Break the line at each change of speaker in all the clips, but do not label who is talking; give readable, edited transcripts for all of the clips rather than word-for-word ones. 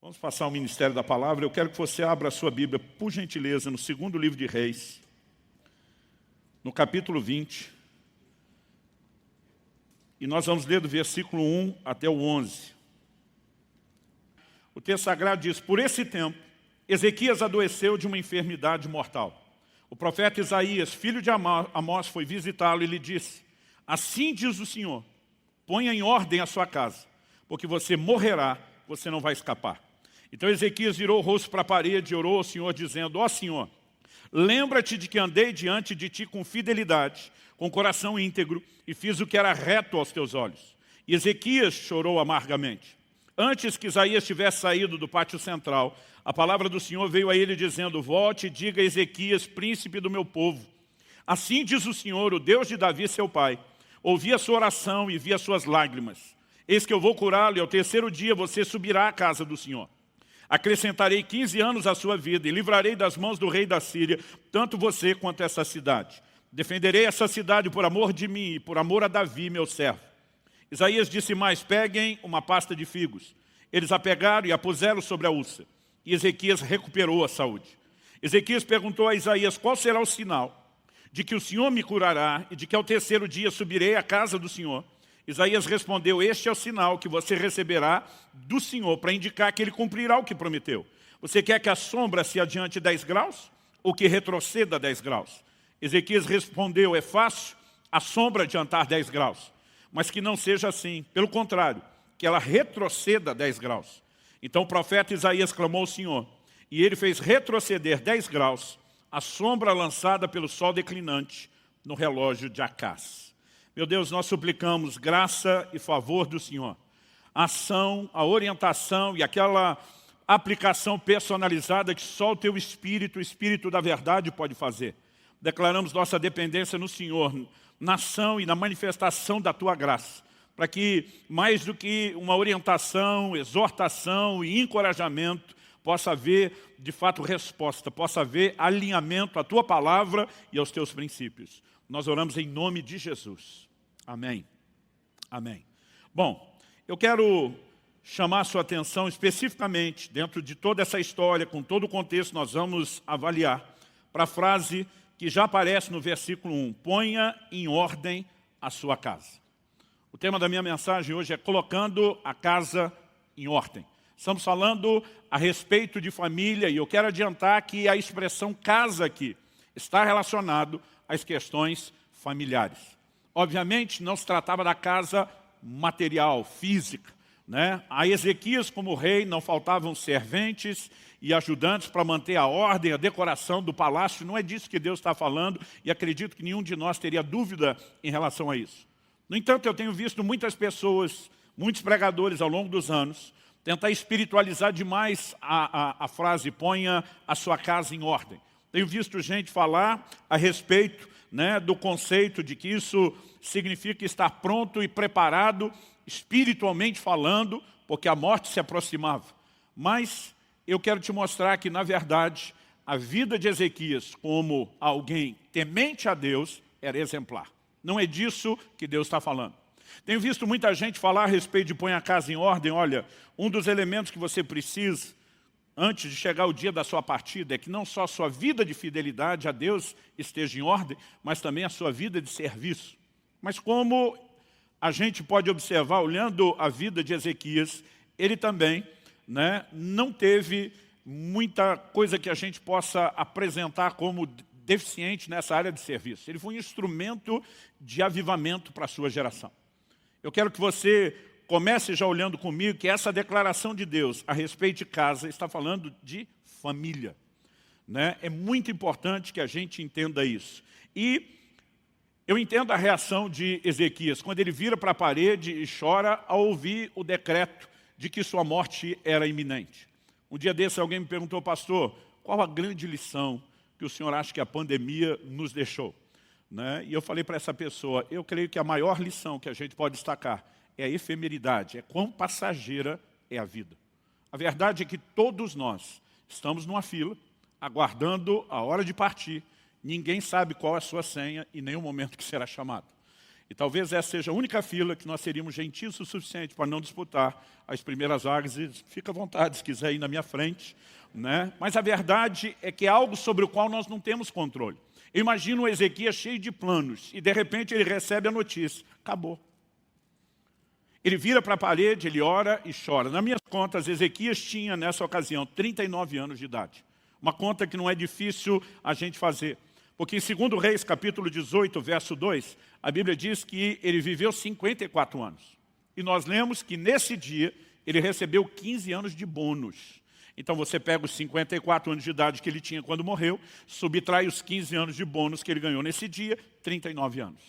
Vamos passar ao ministério da palavra. Eu quero que você abra a sua Bíblia, por gentileza, no segundo livro de Reis, no capítulo 20. E nós vamos ler do versículo 1 até o 11. O texto sagrado diz: por esse tempo, Ezequias adoeceu de uma enfermidade mortal. O profeta Isaías, filho de Amós, foi visitá-lo e lhe disse: assim diz o Senhor, ponha em ordem a sua casa, porque você morrerá, você não vai escapar. Então Ezequias virou o rosto para a parede e orou ao Senhor, dizendo: ó Senhor, lembra-te de que andei diante de ti com fidelidade, com coração íntegro, e fiz o que era reto aos teus olhos. E Ezequias chorou amargamente. Antes que Isaías tivesse saído do pátio central, a palavra do Senhor veio a ele dizendo: volte e diga a Ezequias, príncipe do meu povo. Assim diz o Senhor, o Deus de Davi, seu pai: ouvi a sua oração e vi as suas lágrimas. Eis que eu vou curá-lo, e ao terceiro dia você subirá à casa do Senhor. Acrescentarei 15 anos à sua vida e livrarei das mãos do rei da Síria, tanto você quanto essa cidade. Defenderei essa cidade por amor de mim e por amor a Davi, meu servo. Isaías disse mais: peguem uma pasta de figos. Eles a pegaram e a puseram sobre a úlcera. E Ezequias recuperou a saúde. Ezequias perguntou a Isaías: qual será o sinal de que o Senhor me curará e de que ao terceiro dia subirei à casa do Senhor? Isaías respondeu: este é o sinal que você receberá do Senhor, para indicar que Ele cumprirá o que prometeu. Você quer que a sombra se adiante 10 graus? Ou que retroceda 10 graus? Ezequias respondeu: é fácil a sombra adiantar 10 graus, mas que não seja assim. Pelo contrário, que ela retroceda 10 graus. Então o profeta Isaías clamou ao Senhor, e ele fez retroceder 10 graus a sombra lançada pelo sol declinante no relógio de Acás. Meu Deus, nós suplicamos graça e favor do Senhor. A ação, a orientação e aquela aplicação personalizada que só o Teu Espírito, o Espírito da verdade, pode fazer. Declaramos nossa dependência no Senhor, na ação e na manifestação da Tua graça, para que, mais do que uma orientação, exortação e encorajamento, possa haver, de fato, resposta, possa haver alinhamento à Tua palavra e aos Teus princípios. Nós oramos em nome de Jesus. Amém. Amém. Bom, eu quero chamar a sua atenção especificamente, dentro de toda essa história, com todo o contexto, nós vamos avaliar, para a frase que já aparece no versículo 1. Ponha em ordem a sua casa. O tema da minha mensagem hoje é colocando a casa em ordem. Estamos falando a respeito de família e eu quero adiantar que a expressão casa aqui está relacionado às questões familiares. Obviamente, não se tratava da casa material, física, né? A Ezequias, como rei, não faltavam serventes e ajudantes para manter a ordem, a decoração do palácio. Não é disso que Deus está falando e acredito que nenhum de nós teria dúvida em relação a isso. No entanto, eu tenho visto muitas pessoas, muitos pregadores ao longo dos anos, tentar espiritualizar demais a frase ponha a sua casa em ordem. Tenho visto gente falar a respeito, né, do conceito de que isso significa estar pronto e preparado, espiritualmente falando, porque a morte se aproximava. Mas eu quero te mostrar que, na verdade, a vida de Ezequias, como alguém temente a Deus, era exemplar. Não é disso que Deus está falando. Tenho visto muita gente falar a respeito de põe a casa em ordem. Olha, um dos elementos que você precisa antes de chegar o dia da sua partida, é que não só a sua vida de fidelidade a Deus esteja em ordem, mas também a sua vida de serviço. Mas como a gente pode observar, olhando a vida de Ezequias, ele também, né, não teve muita coisa que a gente possa apresentar como deficiente nessa área de serviço. Ele foi um instrumento de avivamento para a sua geração. Eu quero que você comece já olhando comigo que essa declaração de Deus a respeito de casa está falando de família, né? É muito importante que a gente entenda isso. E eu entendo a reação de Ezequias, quando ele vira para a parede e chora ao ouvir o decreto de que sua morte era iminente. Um dia desse alguém me perguntou: pastor, qual a grande lição que o senhor acha que a pandemia nos deixou? Né? E eu falei para essa pessoa: eu creio que a maior lição que a gente pode destacar é a efemeridade, é quão passageira é a vida. A verdade é que todos nós estamos numa fila, aguardando a hora de partir. Ninguém sabe qual é a sua senha e nem o momento que será chamado. E talvez essa seja a única fila que nós seríamos gentios o suficiente para não disputar as primeiras vagas. E fica à vontade se quiser ir na minha frente, né? Mas a verdade é que é algo sobre o qual nós não temos controle. Eu imagino o Ezequias cheio de planos e de repente ele recebe a notícia. Acabou. Ele vira para a parede, ele ora e chora. Nas minhas contas, Ezequias tinha nessa ocasião 39 anos de idade. Uma conta que não é difícil a gente fazer. Porque em 2 Reis, capítulo 18, verso 2, a Bíblia diz que ele viveu 54 anos. E nós lemos que nesse dia ele recebeu 15 anos de bônus. Então você pega os 54 anos de idade que ele tinha quando morreu, subtrai os 15 anos de bônus que ele ganhou nesse dia, 39 anos.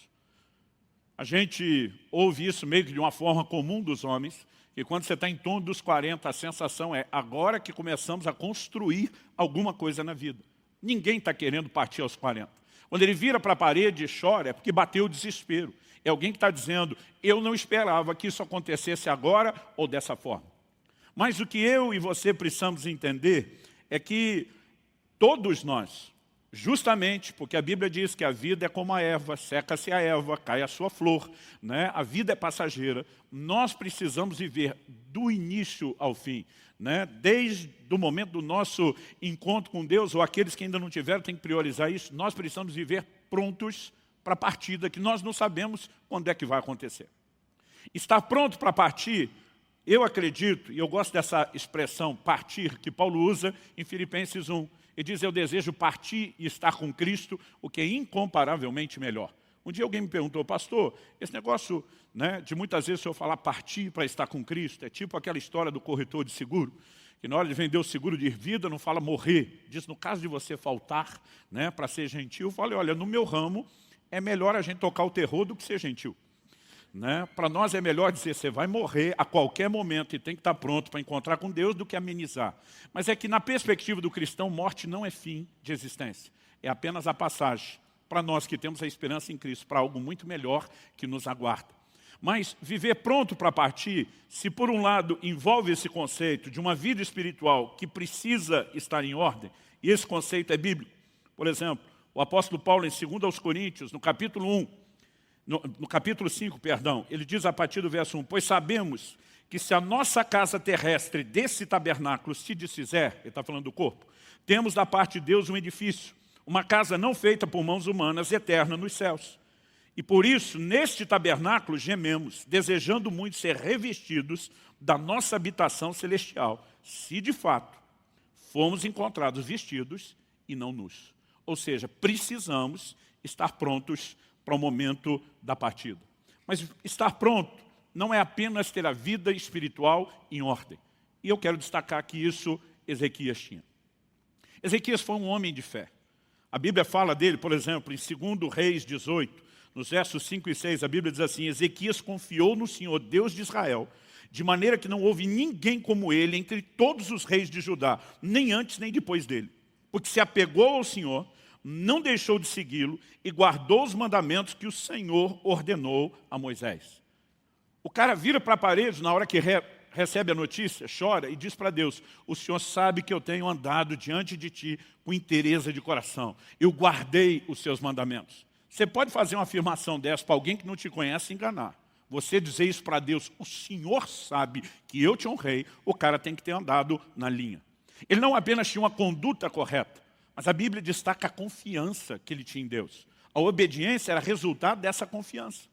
A gente ouve isso meio que de uma forma comum dos homens, e quando você está em torno dos 40, a sensação é agora que começamos a construir alguma coisa na vida. Ninguém está querendo partir aos 40. Quando ele vira para a parede e chora, é porque bateu o desespero. É alguém que está dizendo, eu não esperava que isso acontecesse agora ou dessa forma. Mas o que eu e você precisamos entender é que todos nós, justamente porque a Bíblia diz que a vida é como a erva, seca-se a erva, cai a sua flor, né? A vida é passageira, nós precisamos viver do início ao fim. Né? Desde o momento do nosso encontro com Deus, ou aqueles que ainda não tiveram, tem que priorizar isso, nós precisamos viver prontos para a partida, que nós não sabemos quando é que vai acontecer. Estar pronto para partir, eu acredito, e eu gosto dessa expressão partir, que Paulo usa em Filipenses 1. Ele diz, eu desejo partir e estar com Cristo, o que é incomparavelmente melhor. Um dia alguém me perguntou, pastor, esse negócio, né, de muitas vezes o senhor falar partir para estar com Cristo, é tipo aquela história do corretor de seguro, que na hora de vender o seguro de vida não fala morrer, diz no caso de você faltar, né, para ser gentil, fala, olha, no meu ramo é melhor a gente tocar o terror do que ser gentil. Né? Para nós é melhor dizer, você vai morrer a qualquer momento e tem que estar pronto para encontrar com Deus do que amenizar. Mas é que na perspectiva do cristão, morte não é fim de existência, é apenas a passagem. Para nós que temos a esperança em Cristo, para algo muito melhor que nos aguarda. Mas viver pronto para partir, se por um lado envolve esse conceito de uma vida espiritual que precisa estar em ordem, e esse conceito é bíblico. Por exemplo, o apóstolo Paulo em 2 aos Coríntios, no capítulo 1, no capítulo 5, perdão, ele diz a partir do verso 1, pois sabemos que se a nossa casa terrestre desse tabernáculo se desfizer, ele está falando do corpo, temos da parte de Deus um edifício, uma casa não feita por mãos humanas, eterna nos céus. E por isso, neste tabernáculo, gememos, desejando muito ser revestidos da nossa habitação celestial, se de fato fomos encontrados vestidos e não nus. Ou seja, precisamos estar prontos para o momento da partida. Mas estar pronto não é apenas ter a vida espiritual em ordem. E eu quero destacar que isso Ezequias tinha. Ezequias foi um homem de fé. A Bíblia fala dele, por exemplo, em 2 Reis 18, nos versos 5 e 6, a Bíblia diz assim, Ezequias confiou no Senhor, Deus de Israel, de maneira que não houve ninguém como ele entre todos os reis de Judá, nem antes nem depois dele. Porque se apegou ao Senhor, não deixou de segui-lo e guardou os mandamentos que o Senhor ordenou a Moisés. O cara vira para a parede na hora que recebe a notícia, chora e diz para Deus, o Senhor sabe que eu tenho andado diante de Ti com inteireza de coração. Eu guardei os Seus mandamentos. Você pode fazer uma afirmação dessa para alguém que não te conhece e enganar. Você dizer isso para Deus, o Senhor sabe que eu te honrei, o cara tem que ter andado na linha. Ele não apenas tinha uma conduta correta, mas a Bíblia destaca a confiança que ele tinha em Deus. A obediência era resultado dessa confiança.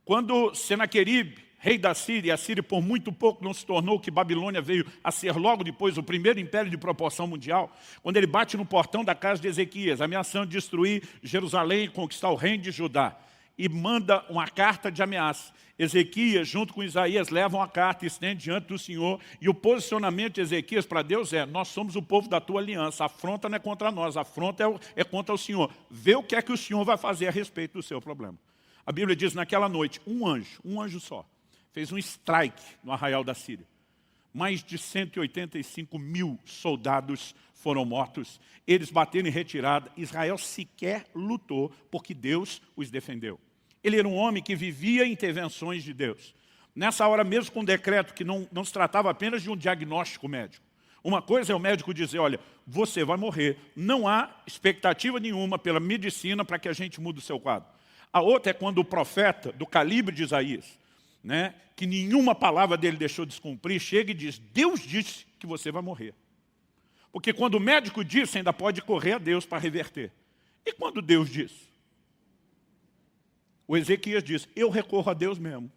Quando Senaqueribe, rei da Síria, e a Síria por muito pouco não se tornou o que Babilônia veio a ser logo depois, o primeiro império de proporção mundial, quando ele bate no portão da casa de Ezequias, ameaçando destruir Jerusalém e conquistar o reino de Judá, e manda uma carta de ameaça. Ezequias, junto com Isaías, levam a carta e estende diante do Senhor, e o posicionamento de Ezequias para Deus é, nós somos o povo da tua aliança, a afronta não é contra nós, a afronta é contra o Senhor. Vê o que é que o Senhor vai fazer a respeito do seu problema. A Bíblia diz, naquela noite, um anjo só, fez um strike no arraial da Síria. Mais de 185 mil soldados foram mortos. Eles bateram em retirada. Israel sequer lutou porque Deus os defendeu. Ele era um homem que vivia intervenções de Deus. Nessa hora mesmo com um decreto que não se tratava apenas de um diagnóstico médico. Uma coisa é o médico dizer, olha, você vai morrer. Não há expectativa nenhuma pela medicina para que a gente mude o seu quadro. A outra é quando o profeta, do calibre de Isaías, né, que nenhuma palavra dele deixou de se cumprir, chega e diz, Deus disse que você vai morrer. Porque quando o médico disse, ainda pode correr a Deus para reverter. E quando Deus diz? O Ezequias diz, eu recorro a Deus mesmo.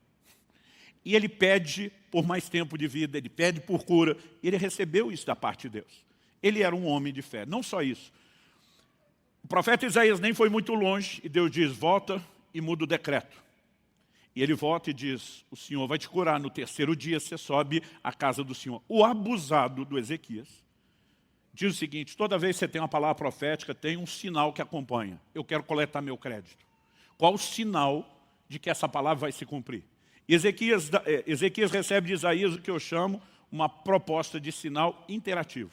E ele pede por mais tempo de vida, ele pede por cura. E ele recebeu isso da parte de Deus. Ele era um homem de fé. Não só isso. O profeta Isaías nem foi muito longe e Deus diz, volta e muda o decreto. E ele volta e diz, o Senhor vai te curar, no terceiro dia você sobe à casa do Senhor. O abusado do Ezequias diz o seguinte, toda vez que você tem uma palavra profética, tem um sinal que acompanha. Eu quero coletar meu crédito. Qual o sinal de que essa palavra vai se cumprir? Ezequias recebe de Isaías o que eu chamo uma proposta de sinal interativo.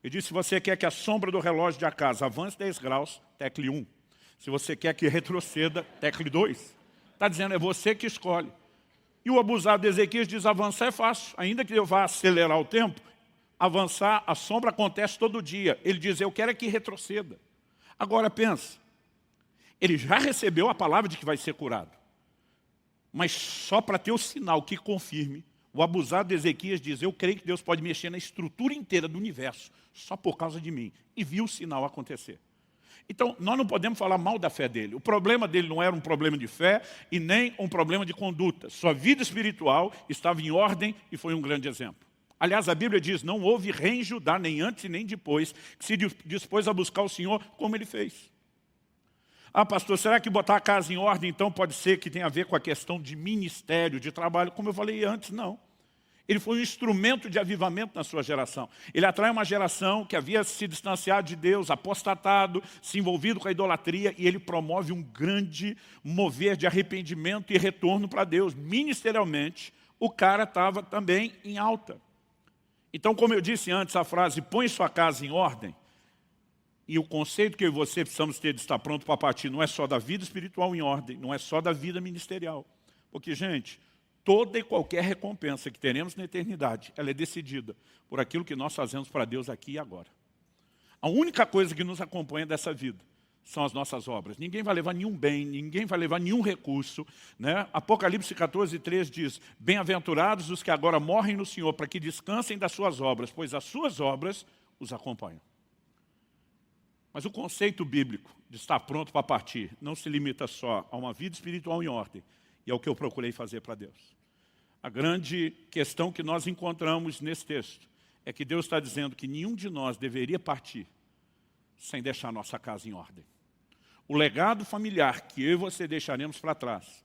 Ele diz, se você quer que a sombra do relógio de Acas avance 10 graus, tecle 1. Se você quer que retroceda, tecle 2. Está dizendo, é você que escolhe. E o abusado de Ezequias diz, avançar é fácil. Ainda que eu vá acelerar o tempo, avançar, a sombra acontece todo dia. Ele diz, eu quero é que retroceda. Agora pensa, ele já recebeu a palavra de que vai ser curado. Mas só para ter o sinal que confirme, o abusado de Ezequias diz, eu creio que Deus pode mexer na estrutura inteira do universo, só por causa de mim. E viu o sinal acontecer. Então, nós não podemos falar mal da fé dele. O problema dele não era um problema de fé e nem um problema de conduta. Sua vida espiritual estava em ordem e foi um grande exemplo. Aliás, a Bíblia diz, não houve rei em Judá, nem antes e nem depois, que se dispôs a buscar o Senhor como ele fez. Ah, pastor, será que botar a casa em ordem, então, pode ser que tenha a ver com a questão de ministério, de trabalho? Como eu falei antes, não. Ele foi um instrumento de avivamento na sua geração. Ele atrai uma geração que havia se distanciado de Deus, apostatado, se envolvido com a idolatria, e ele promove um grande mover de arrependimento e retorno para Deus. Ministerialmente, o cara estava também em alta. Então, como eu disse antes, a frase, põe sua casa em ordem, e o conceito que eu e você precisamos ter de estar pronto para partir não é só da vida espiritual em ordem, não é só da vida ministerial. Porque, gente, toda e qualquer recompensa que teremos na eternidade, ela é decidida por aquilo que nós fazemos para Deus aqui e agora. A única coisa que nos acompanha dessa vida são as nossas obras. Ninguém vai levar nenhum bem, ninguém vai levar nenhum recurso, né? Apocalipse 14:3 diz, bem-aventurados os que agora morrem no Senhor, para que descansem das suas obras, pois as suas obras os acompanham. Mas o conceito bíblico de estar pronto para partir não se limita só a uma vida espiritual em ordem, e é o que eu procurei fazer para Deus. A grande questão que nós encontramos nesse texto é que Deus está dizendo que nenhum de nós deveria partir sem deixar nossa casa em ordem. O legado familiar que eu e você deixaremos para trás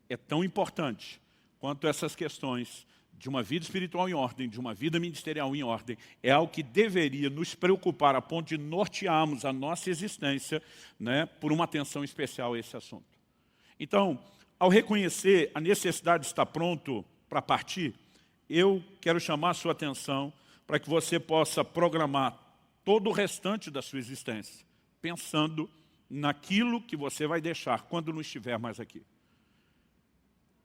é tão importante quanto essas questões de uma vida espiritual em ordem, de uma vida ministerial em ordem, é algo que deveria nos preocupar a ponto de nortearmos a nossa existência, né, por uma atenção especial a esse assunto. Então, ao reconhecer a necessidade de estar pronto para partir, eu quero chamar a sua atenção para que você possa programar todo o restante da sua existência, pensando naquilo que você vai deixar quando não estiver mais aqui.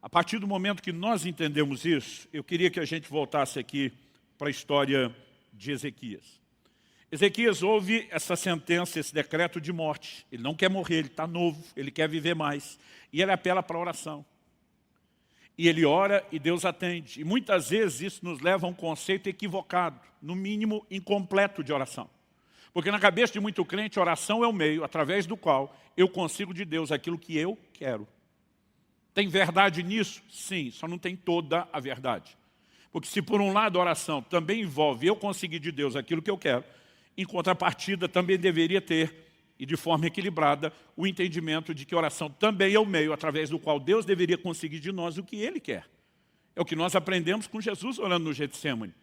A partir do momento que nós entendemos isso, eu queria que a gente voltasse aqui para a história de Ezequias. Ezequias ouve essa sentença, esse decreto de morte. Ele não quer morrer, ele está novo, ele quer viver mais. E ele apela para a oração. E ele ora e Deus atende. E muitas vezes isso nos leva a um conceito equivocado, no mínimo incompleto de oração. Porque na cabeça de muito crente, a oração é o meio através do qual eu consigo de Deus aquilo que eu quero. Tem verdade nisso? Sim, só não tem toda a verdade. Porque se por um lado a oração também envolve eu conseguir de Deus aquilo que eu quero, em contrapartida também deveria ter, e de forma equilibrada, o entendimento de que a oração também é o meio através do qual Deus deveria conseguir de nós o que Ele quer. É o que nós aprendemos com Jesus orando no Getsemane.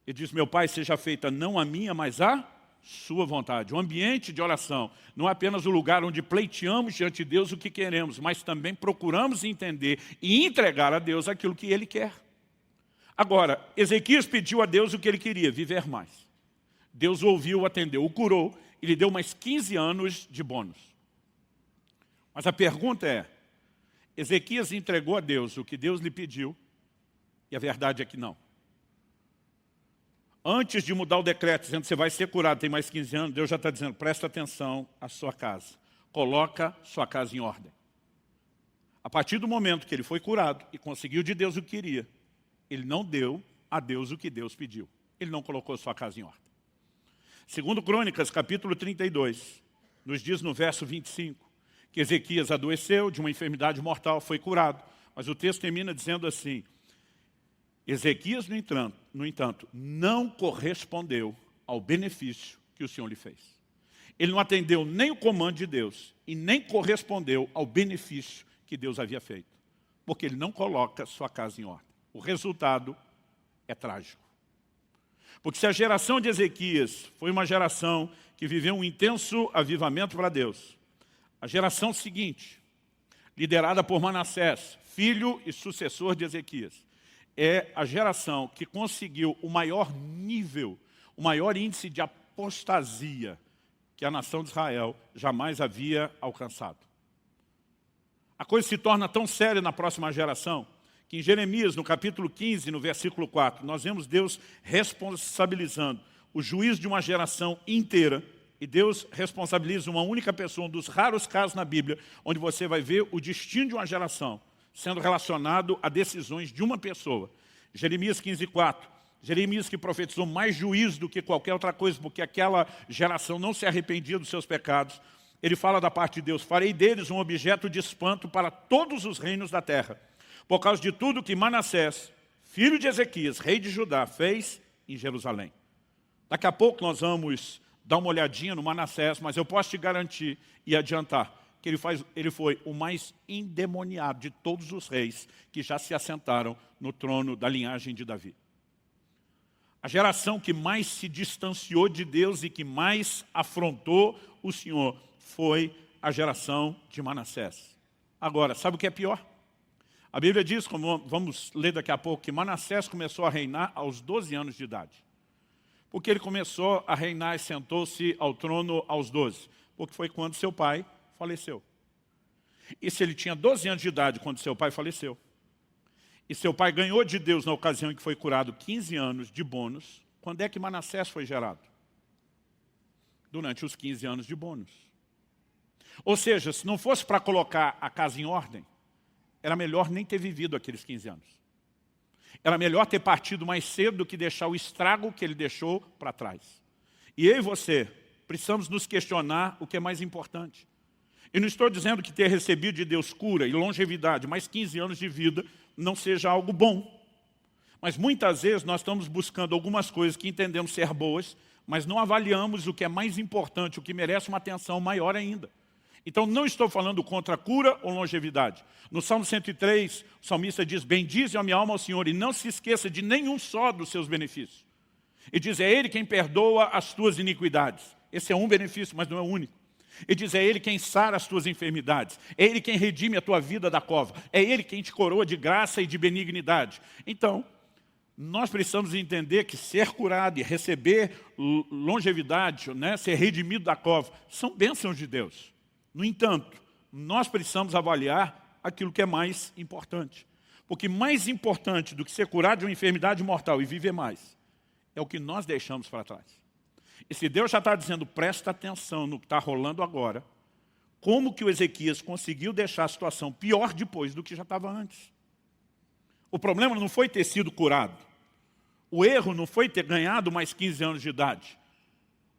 Ele diz, meu Pai, seja feita não a minha, mas a sua vontade. O ambiente de oração não é apenas o lugar onde pleiteamos diante de Deus o que queremos, mas também procuramos entender e entregar a Deus aquilo que Ele quer. Agora, Ezequias pediu a Deus o que ele queria, viver mais. Deus ouviu, atendeu, o curou e lhe deu mais 15 anos de bônus. Mas a pergunta é, Ezequias entregou a Deus o que Deus lhe pediu? E a verdade é que não. Antes de mudar o decreto, dizendo que você vai ser curado, tem mais 15 anos, Deus já está dizendo, presta atenção à sua casa. Coloca sua casa em ordem. A partir do momento que ele foi curado e conseguiu de Deus o que queria, ele não deu a Deus o que Deus pediu. Ele não colocou sua casa em ordem. Segundo Crônicas, capítulo 32, nos diz no verso 25, que Ezequias adoeceu de uma enfermidade mortal, foi curado. Mas o texto termina dizendo assim: Ezequias, no entanto, não correspondeu ao benefício que o Senhor lhe fez. Ele não atendeu nem o comando de Deus e nem correspondeu ao benefício que Deus havia feito, porque ele não coloca sua casa em ordem. O resultado é trágico. Porque se a geração de Ezequias foi uma geração que viveu um intenso avivamento para Deus, a geração seguinte, liderada por Manassés, filho e sucessor de Ezequias, é a geração que conseguiu o maior nível, o maior índice de apostasia que a nação de Israel jamais havia alcançado. A coisa se torna tão séria na próxima geração que em Jeremias, no capítulo 15, no versículo 4, nós vemos Deus responsabilizando o juízo de uma geração inteira, e Deus responsabiliza uma única pessoa, um dos raros casos na Bíblia, onde você vai ver o destino de uma geração sendo relacionado a decisões de uma pessoa. Jeremias 15, 4. Jeremias, que profetizou mais juízo do que qualquer outra coisa, porque aquela geração não se arrependia dos seus pecados. Ele fala da parte de Deus: farei deles um objeto de espanto para todos os reinos da terra, por causa de tudo que Manassés, filho de Ezequias, rei de Judá, fez em Jerusalém. Daqui a pouco nós vamos dar uma olhadinha no Manassés, mas eu posso te garantir e adiantar que ele foi o mais endemoniado de todos os reis que já se assentaram no trono da linhagem de Davi. A geração que mais se distanciou de Deus e que mais afrontou o Senhor foi a geração de Manassés. Agora, sabe o que é pior? A Bíblia diz, como vamos ler daqui a pouco, que Manassés começou a reinar aos 12 anos de idade. Por que ele começou a reinar e sentou-se ao trono aos 12? Porque foi quando seu pai faleceu. E se ele tinha 12 anos de idade quando seu pai faleceu, e seu pai ganhou de Deus na ocasião em que foi curado 15 anos de bônus, quando é que Manassés foi gerado? Durante os 15 anos de bônus. Ou seja, se não fosse para colocar a casa em ordem, era melhor nem ter vivido aqueles 15 anos. Era melhor ter partido mais cedo do que deixar o estrago que ele deixou para trás. E eu e você precisamos nos questionar o que é mais importante. E não estou dizendo que ter recebido de Deus cura e longevidade, mais 15 anos de vida, não seja algo bom. Mas muitas vezes nós estamos buscando algumas coisas que entendemos ser boas, mas não avaliamos o que é mais importante, o que merece uma atenção maior ainda. Então não estou falando contra a cura ou longevidade. No Salmo 103, o salmista diz: bendize a minha alma ao Senhor e não se esqueça de nenhum só dos seus benefícios. E diz: é Ele quem perdoa as tuas iniquidades. Esse é um benefício, mas não é o único. E diz: é Ele quem sara as tuas enfermidades. É Ele quem redime a tua vida da cova. É Ele quem te coroa de graça e de benignidade. Então, nós precisamos entender que ser curado e receber longevidade, né, ser redimido da cova, são bênçãos de Deus. No entanto, nós precisamos avaliar aquilo que é mais importante. Porque mais importante do que ser curado de uma enfermidade mortal e viver mais, é o que nós deixamos para trás. E se Deus já está dizendo, presta atenção no que está rolando agora, como que o Ezequias conseguiu deixar a situação pior depois do que já estava antes? O problema não foi ter sido curado. O erro não foi ter ganhado mais 15 anos de idade.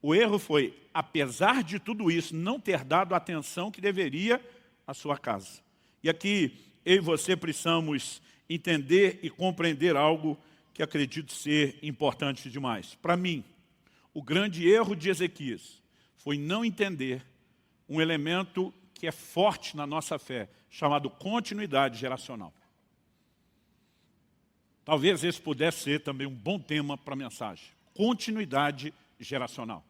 O erro foi, apesar de tudo isso, não ter dado a atenção que deveria à sua casa. E aqui, eu e você precisamos entender e compreender algo que acredito ser importante demais. Para mim, o grande erro de Ezequias foi não entender um elemento que é forte na nossa fé, chamado continuidade geracional. Talvez esse pudesse ser também um bom tema para a mensagem. Continuidade geracional.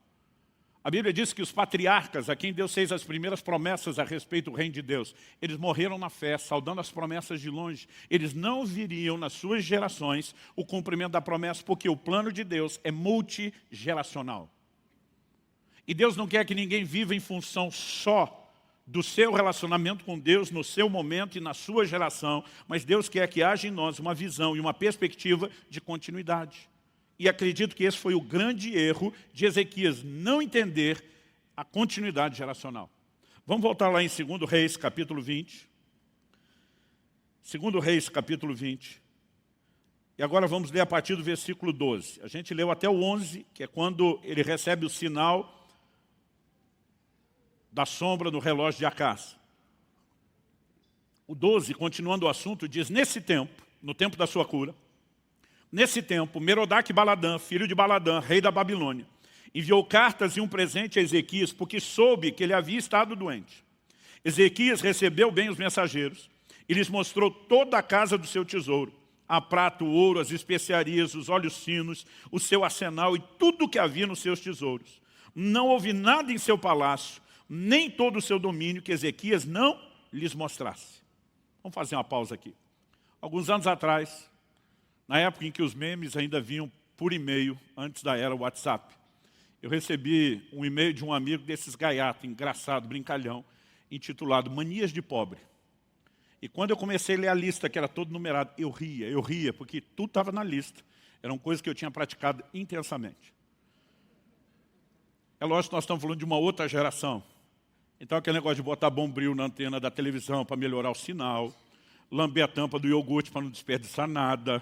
A Bíblia diz que os patriarcas, a quem Deus fez as primeiras promessas a respeito do reino de Deus, eles morreram na fé, saudando as promessas de longe. Eles não viriam nas suas gerações o cumprimento da promessa, porque o plano de Deus é multigeracional. E Deus não quer que ninguém viva em função só do seu relacionamento com Deus, no seu momento e na sua geração, mas Deus quer que haja em nós uma visão e uma perspectiva de continuidade. E acredito que esse foi o grande erro de Ezequias, não entender a continuidade geracional. Vamos voltar lá em 2 Reis, capítulo 20. 2 Reis, capítulo 20. E agora vamos ler a partir do versículo 12. A gente leu até o 11, que é quando ele recebe o sinal da sombra no relógio de Acás. O 12, continuando o assunto, diz: nesse tempo, no tempo da sua cura, nesse tempo, Merodach-Baladã, filho de Baladã, rei da Babilônia, enviou cartas e um presente a Ezequias, porque soube que ele havia estado doente. Ezequias recebeu bem os mensageiros e lhes mostrou toda a casa do seu tesouro, a prata, o ouro, as especiarias, os óleos finos, o seu arsenal e tudo o que havia nos seus tesouros. Não houve nada em seu palácio, nem todo o seu domínio que Ezequias não lhes mostrasse. Vamos fazer uma pausa aqui. Alguns anos atrás, na época em que os memes ainda vinham por e-mail, antes da era WhatsApp, eu recebi um e-mail de um amigo desses gaiatos, engraçado, brincalhão, intitulado Manias de Pobre. E quando eu comecei a ler a lista, que era todo numerado, eu ria, porque tudo estava na lista. Eram coisas que eu tinha praticado intensamente. É lógico que nós estamos falando de uma outra geração. Então aquele negócio de botar bombril na antena da televisão para melhorar o sinal, lamber a tampa do iogurte para não desperdiçar nada,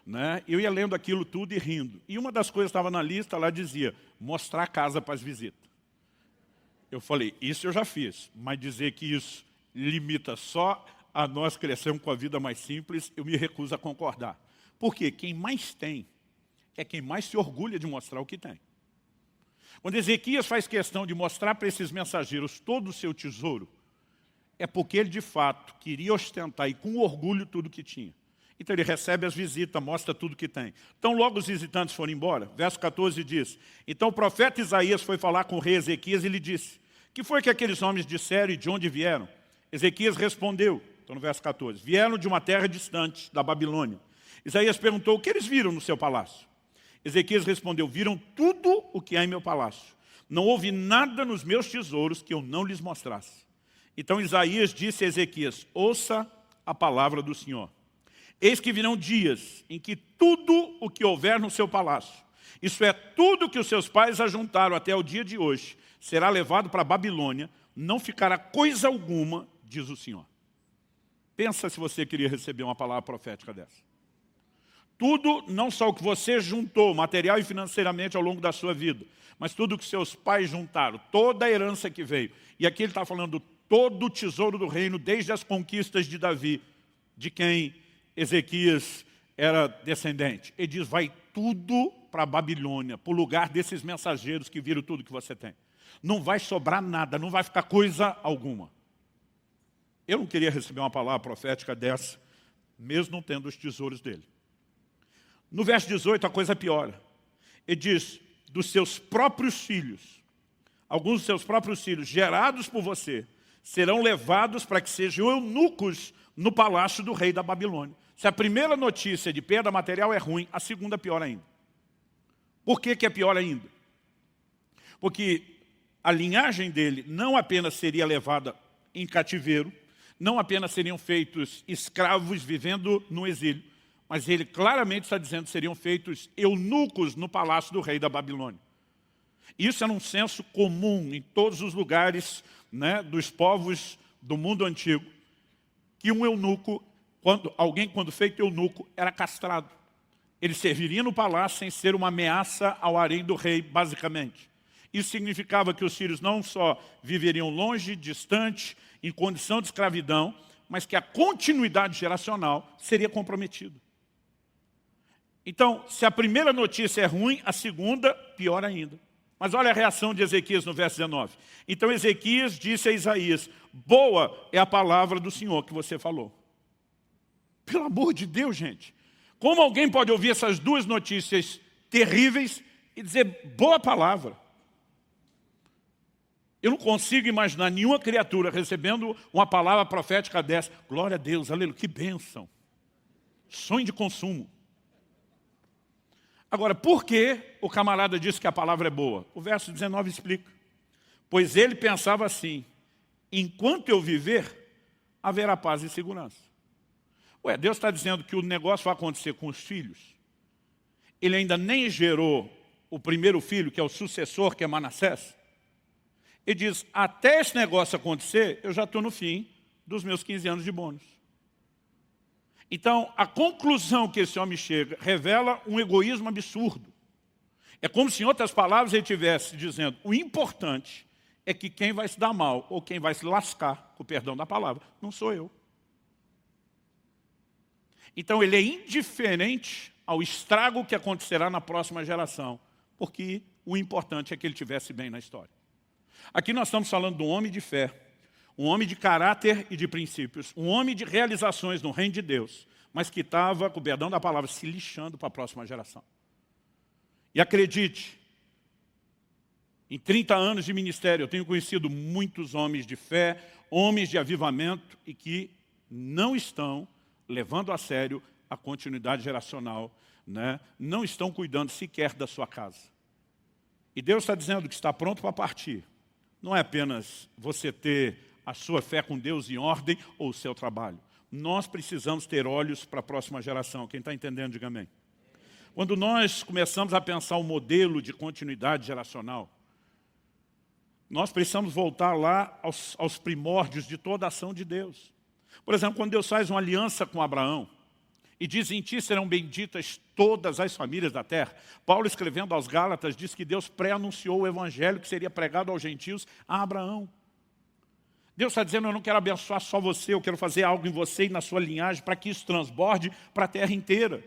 né? Eu ia lendo aquilo tudo e rindo. E uma das coisas que estava na lista, lá dizia, mostrar a casa para as visitas. Eu falei, isso eu já fiz, mas dizer que isso limita só a nós crescermos com a vida mais simples, eu me recuso a concordar. Porque quem mais tem é quem mais se orgulha de mostrar o que tem. Quando Ezequias faz questão de mostrar para esses mensageiros todo o seu tesouro, é porque ele de fato queria ostentar e com orgulho tudo que tinha. Então ele recebe as visitas, mostra tudo que tem. Então logo os visitantes foram embora. Verso 14 diz, então o profeta Isaías foi falar com o rei Ezequias e lhe disse, que foi que aqueles homens disseram e de onde vieram? Ezequias respondeu, então no verso 14, vieram de uma terra distante, da Babilônia. Isaías perguntou, o que eles viram no seu palácio? Ezequias respondeu, viram tudo o que há em meu palácio. Não houve nada nos meus tesouros que eu não lhes mostrasse. Então Isaías disse a Ezequias, ouça a palavra do Senhor. Eis que virão dias em que tudo o que houver no seu palácio, isso é, tudo que os seus pais ajuntaram até o dia de hoje, será levado para a Babilônia, não ficará coisa alguma, diz o Senhor. Pensa se você queria receber uma palavra profética dessa. Tudo, não só o que você juntou, material e financeiramente ao longo da sua vida, mas tudo que seus pais juntaram, toda a herança que veio. E aqui ele está falando todo o tesouro do reino, desde as conquistas de Davi, de quem Ezequias era descendente. Ele diz, vai tudo para a Babilônia, para o lugar desses mensageiros que viram tudo que você tem. Não vai sobrar nada, não vai ficar coisa alguma. Eu não queria receber uma palavra profética dessa, mesmo não tendo os tesouros dele. No verso 18 a coisa piora. Ele diz, dos seus próprios filhos, alguns dos seus próprios filhos, gerados por você, serão levados para que sejam eunucos no palácio do rei da Babilônia. Se a primeira notícia de perda material é ruim, a segunda é pior ainda. Por que é pior ainda? Porque a linhagem dele não apenas seria levada em cativeiro, não apenas seriam feitos escravos vivendo no exílio, mas ele claramente está dizendo que seriam feitos eunucos no palácio do rei da Babilônia. Isso era um senso comum em todos os lugares, né, dos povos do mundo antigo, que um eunuco, quando feito eunuco, era castrado. Ele serviria no palácio sem ser uma ameaça ao harém do rei, basicamente. Isso significava que os filhos não só viveriam longe, distante, em condição de escravidão, mas que a continuidade geracional seria comprometida. Então, se a primeira notícia é ruim, a segunda, pior ainda. Mas olha a reação de Ezequias no verso 19. Então Ezequias disse a Isaías, boa é a palavra do Senhor que você falou. Pelo amor de Deus, gente. Como alguém pode ouvir essas duas notícias terríveis e dizer boa palavra? Eu não consigo imaginar nenhuma criatura recebendo uma palavra profética dessa. Glória a Deus, aleluia, que bênção. Sonho de consumo. Agora, por que o camarada disse que a palavra é boa? O verso 19 explica. Pois ele pensava assim, enquanto eu viver, haverá paz e segurança. Ué, Deus está dizendo que o negócio vai acontecer com os filhos. Ele ainda nem gerou o primeiro filho, que é o sucessor, que é Manassés. Ele diz, até esse negócio acontecer, eu já estou no fim dos meus 15 anos de bônus. Então, a conclusão que esse homem chega revela um egoísmo absurdo. É como se, em outras palavras, ele estivesse dizendo, o importante é que quem vai se dar mal, ou quem vai se lascar, com o perdão da palavra, não sou eu. Então, ele é indiferente ao estrago que acontecerá na próxima geração, porque o importante é que ele estivesse bem na história. Aqui nós estamos falando de um homem de fé, um homem de caráter e de princípios, um homem de realizações no reino de Deus, mas que estava, com o perdão da palavra, se lixando para a próxima geração. E acredite, em 30 anos de ministério, eu tenho conhecido muitos homens de fé, homens de avivamento, e que não estão levando a sério a continuidade geracional, né? Não estão cuidando sequer da sua casa. E Deus está dizendo que está pronto para partir. Não é apenas você ter a sua fé com Deus em ordem ou o seu trabalho. Nós precisamos ter olhos para a próxima geração. Quem está entendendo, diga amém. Quando nós começamos a pensar o modelo de continuidade geracional, nós precisamos voltar lá aos primórdios de toda a ação de Deus. Por exemplo, quando Deus faz uma aliança com Abraão e diz, em ti serão benditas todas as famílias da terra. Paulo, escrevendo aos Gálatas, diz que Deus pré-anunciou o evangelho que seria pregado aos gentios a Abraão. Deus está dizendo, eu não quero abençoar só você, eu quero fazer algo em você e na sua linhagem para que isso transborde para a terra inteira.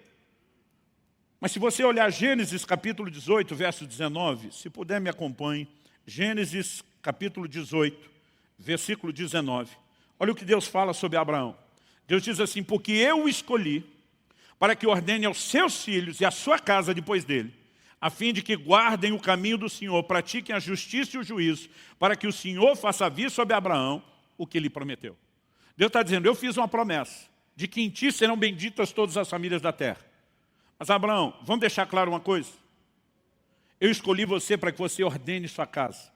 Mas se você olhar Gênesis capítulo 18, verso 19, se puder me acompanhe, Gênesis capítulo 18, versículo 19. Olha o que Deus fala sobre Abraão. Deus diz assim, porque eu o escolhi para que ordene aos seus filhos e à sua casa depois dele, a fim de que guardem o caminho do Senhor, pratiquem a justiça e o juízo, para que o Senhor faça vir sobre Abraão o que lhe prometeu. Deus está dizendo, eu fiz uma promessa, de que em ti serão benditas todas as famílias da terra. Mas Abraão, vamos deixar claro uma coisa? Eu escolhi você para que você ordene sua casa,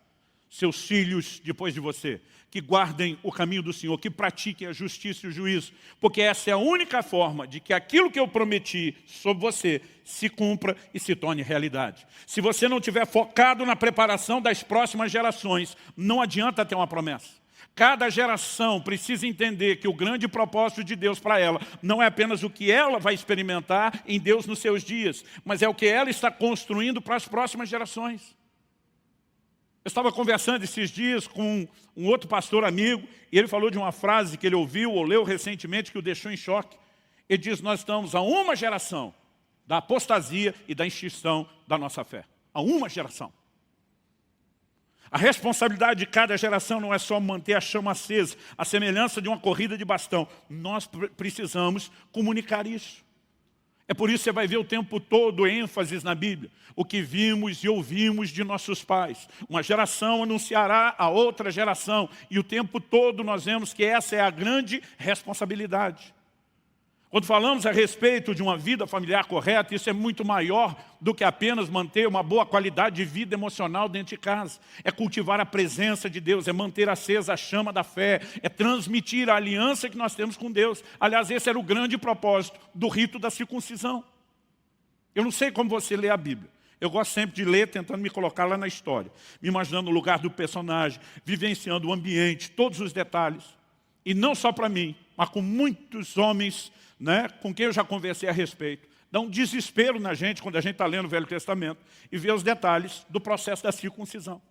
seus filhos depois de você, que guardem o caminho do Senhor, que pratiquem a justiça e o juízo, porque essa é a única forma de que aquilo que eu prometi sobre você se cumpra e se torne realidade. Se você não estiver focado na preparação das próximas gerações, não adianta ter uma promessa. Cada geração precisa entender que o grande propósito de Deus para ela não é apenas o que ela vai experimentar em Deus nos seus dias, mas é o que ela está construindo para as próximas gerações. Eu estava conversando esses dias com um outro pastor amigo, e ele falou de uma frase que ele ouviu ou leu recentemente que o deixou em choque. Ele diz, nós estamos a uma geração da apostasia e da extinção da nossa fé. A uma geração. A responsabilidade de cada geração não é só manter a chama acesa, a semelhança de uma corrida de bastão. Nós precisamos comunicar isso. É por isso que você vai ver o tempo todo ênfases na Bíblia. O que vimos e ouvimos de nossos pais. Uma geração anunciará a outra geração. E o tempo todo nós vemos que essa é a grande responsabilidade. Quando falamos a respeito de uma vida familiar correta, isso é muito maior do que apenas manter uma boa qualidade de vida emocional dentro de casa. É cultivar a presença de Deus, é manter acesa a chama da fé, é transmitir a aliança que nós temos com Deus. Aliás, esse era o grande propósito do rito da circuncisão. Eu não sei como você lê a Bíblia. Eu gosto sempre de ler, tentando me colocar lá na história, me imaginando no lugar do personagem, vivenciando o ambiente, todos os detalhes. E não só para mim, mas com muitos homens, né, com quem eu já conversei a respeito. Dá um desespero na gente quando a gente está lendo o Velho Testamento e vê os detalhes do processo da circuncisão.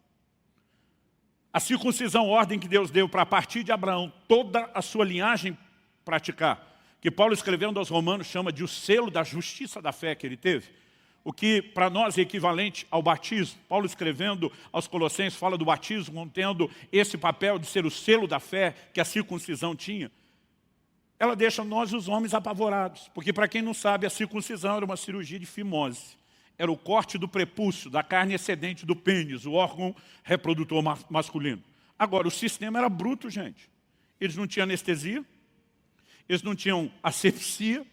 A circuncisão, ordem que Deus deu para a partir de Abraão, toda a sua linhagem praticar, que Paulo escrevendo aos Romanos chama de o selo da justiça da fé que ele teve, o que para nós é equivalente ao batismo. Paulo escrevendo aos Colossenses fala do batismo, contendo esse papel de ser o selo da fé que a circuncisão tinha. Ela deixa nós, os homens, apavorados. Porque, para quem não sabe, a circuncisão era uma cirurgia de fimose. Era o corte do prepúcio, da carne excedente do pênis, o órgão reprodutor masculino. Agora, o sistema era bruto, gente. Eles não tinham anestesia, eles não tinham asepsia,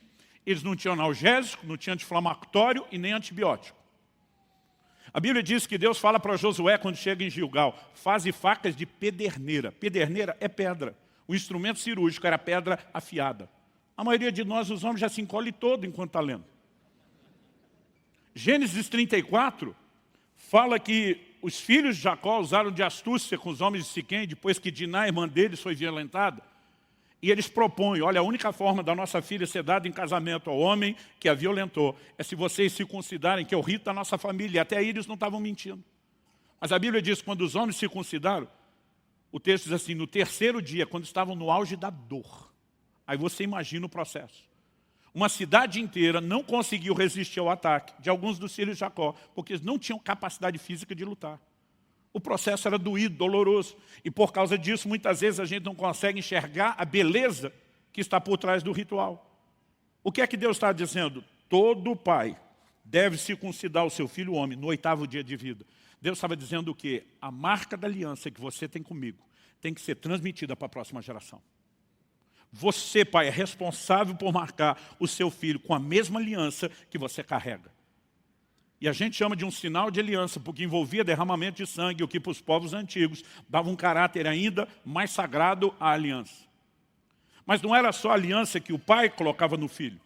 eles não tinham analgésico, não tinham anti-inflamatório e nem antibiótico. A Bíblia diz que Deus fala para Josué quando chega em Gilgal, faze facas de pederneira. Pederneira é pedra. O instrumento cirúrgico era pedra afiada. A maioria de nós, os homens, já se encolhe todo enquanto está lendo. Gênesis 34 fala que os filhos de Jacó usaram de astúcia com os homens de Siquém, depois que Diná, irmã deles, foi violentada. E eles propõem, olha, a única forma da nossa filha ser dada em casamento ao homem que a violentou é se vocês se considerarem que é o rito da nossa família. E até aí eles não estavam mentindo. Mas a Bíblia diz que quando os homens se circuncidaram, o texto diz assim, no terceiro dia, quando estavam no auge da dor. Aí você imagina o processo. Uma cidade inteira não conseguiu resistir ao ataque de alguns dos filhos de Jacó, porque eles não tinham capacidade física de lutar. O processo era doído, doloroso. E por causa disso, muitas vezes a gente não consegue enxergar a beleza que está por trás do ritual. O que é que Deus está dizendo? Todo pai deve circuncidar o seu filho homem no 8º dia de vida. Deus estava dizendo o quê? A marca da aliança que você tem comigo tem que ser transmitida para a próxima geração. Você, pai, é responsável por marcar o seu filho com a mesma aliança que você carrega. E a gente chama de um sinal de aliança, porque envolvia derramamento de sangue, o que para os povos antigos dava um caráter ainda mais sagrado à aliança. Mas não era só a aliança que o pai colocava no filho.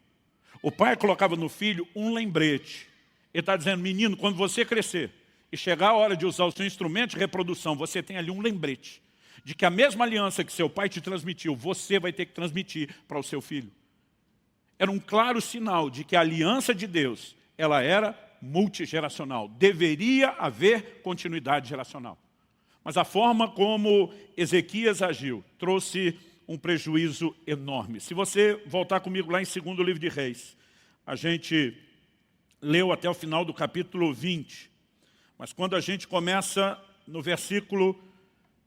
O pai colocava no filho um lembrete. Ele está dizendo, menino, quando você crescer e chegar a hora de usar o seu instrumento de reprodução, você tem ali um lembrete de que a mesma aliança que seu pai te transmitiu, você vai ter que transmitir para o seu filho. Era um claro sinal de que a aliança de Deus, ela era multigeracional. Deveria haver continuidade geracional. Mas a forma como Ezequias agiu trouxe um prejuízo enorme. Se você voltar comigo lá em 2º livro de Reis, a gente leu até o final do capítulo 20. Mas quando a gente começa no versículo,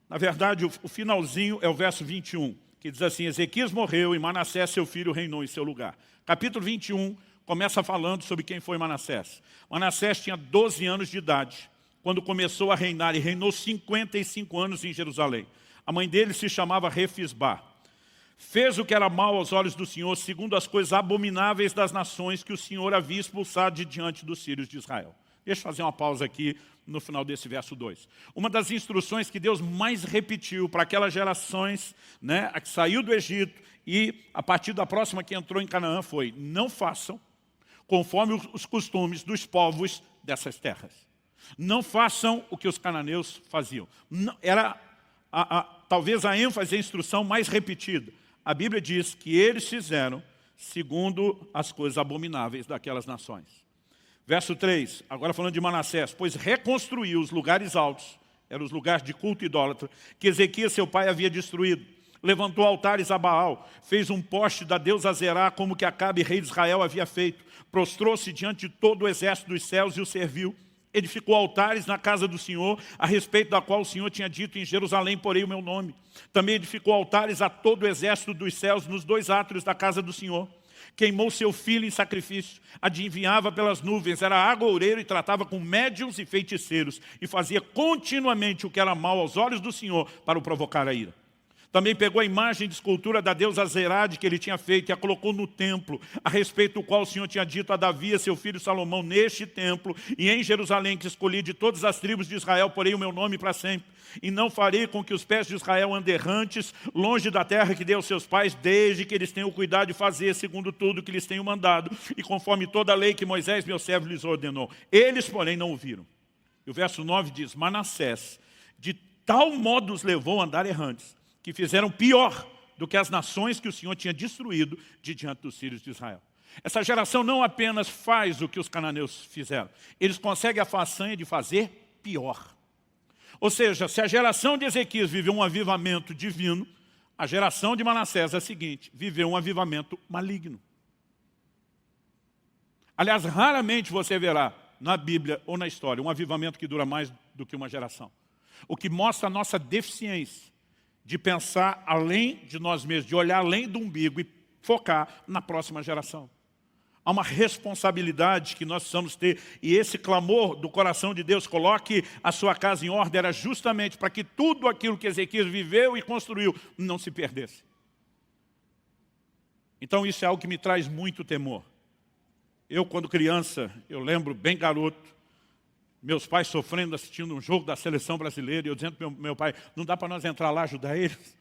na verdade o finalzinho é o verso 21, que diz assim, Ezequias morreu e Manassés, seu filho, reinou em seu lugar. Capítulo 21 começa falando sobre quem foi Manassés. Manassés tinha 12 anos de idade quando começou a reinar e reinou 55 anos em Jerusalém. A mãe dele se chamava Refisbá. Fez o que era mal aos olhos do Senhor, segundo as coisas abomináveis das nações que o Senhor havia expulsado de diante dos filhos de Israel. Deixa eu fazer uma pausa aqui no final desse verso 2. Uma das instruções que Deus mais repetiu para aquelas gerações, né, a que saiu do Egito e a partir da próxima que entrou em Canaã foi, não façam conforme os costumes dos povos dessas terras. Não façam o que os cananeus faziam. Era talvez a ênfase e a instrução mais repetida. A Bíblia diz que eles fizeram segundo as coisas abomináveis daquelas nações. Verso 3, agora falando de Manassés, pois reconstruiu os lugares altos, eram os lugares de culto idólatra, que Ezequias, seu pai, havia destruído. Levantou altares a Baal, fez um poste da deusa Zerá, como que Acabe, rei de Israel, havia feito. Prostrou-se diante de todo o exército dos céus e o serviu. Edificou altares na casa do Senhor, a respeito da qual o Senhor tinha dito, em Jerusalém porei o meu nome. Também edificou altares a todo o exército dos céus, nos 2 átrios da casa do Senhor. Queimou seu filho em sacrifício, adivinhava pelas nuvens, era agoureiro e tratava com médiuns e feiticeiros, e fazia continuamente o que era mal aos olhos do Senhor, para o provocar a ira. Também pegou a imagem de escultura da deusa Zerade que ele tinha feito e a colocou no templo, a respeito do qual o Senhor tinha dito a Davi, seu filho Salomão, neste templo e em Jerusalém, que escolhi de todas as tribos de Israel, porei o meu nome para sempre. E não farei com que os pés de Israel andem errantes, longe da terra que deu aos seus pais, desde que eles tenham cuidado de fazer segundo tudo que lhes tenho mandado, e conforme toda a lei que Moisés, meu servo, lhes ordenou. Eles, porém, não ouviram. E o verso 9 diz, Manassés, de tal modo os levou a andar errantes, que fizeram pior do que as nações que o Senhor tinha destruído de diante dos filhos de Israel. Essa geração não apenas faz o que os cananeus fizeram, eles conseguem a façanha de fazer pior. Ou seja, se a geração de Ezequias viveu um avivamento divino, a geração de Manassés é a seguinte, viveu um avivamento maligno. Aliás, raramente você verá na Bíblia ou na história um avivamento que dura mais do que uma geração. O que mostra a nossa deficiência de pensar além de nós mesmos, de olhar além do umbigo e focar na próxima geração. Há uma responsabilidade que nós precisamos ter, e esse clamor do coração de Deus, coloque a sua casa em ordem, era justamente para que tudo aquilo que Ezequias viveu e construiu não se perdesse. Então isso é algo que me traz muito temor. Eu, quando criança, eu lembro bem garoto, meus pais sofrendo, assistindo um jogo da seleção brasileira, e eu dizendo para meu pai, não dá para nós entrar lá ajudar eles?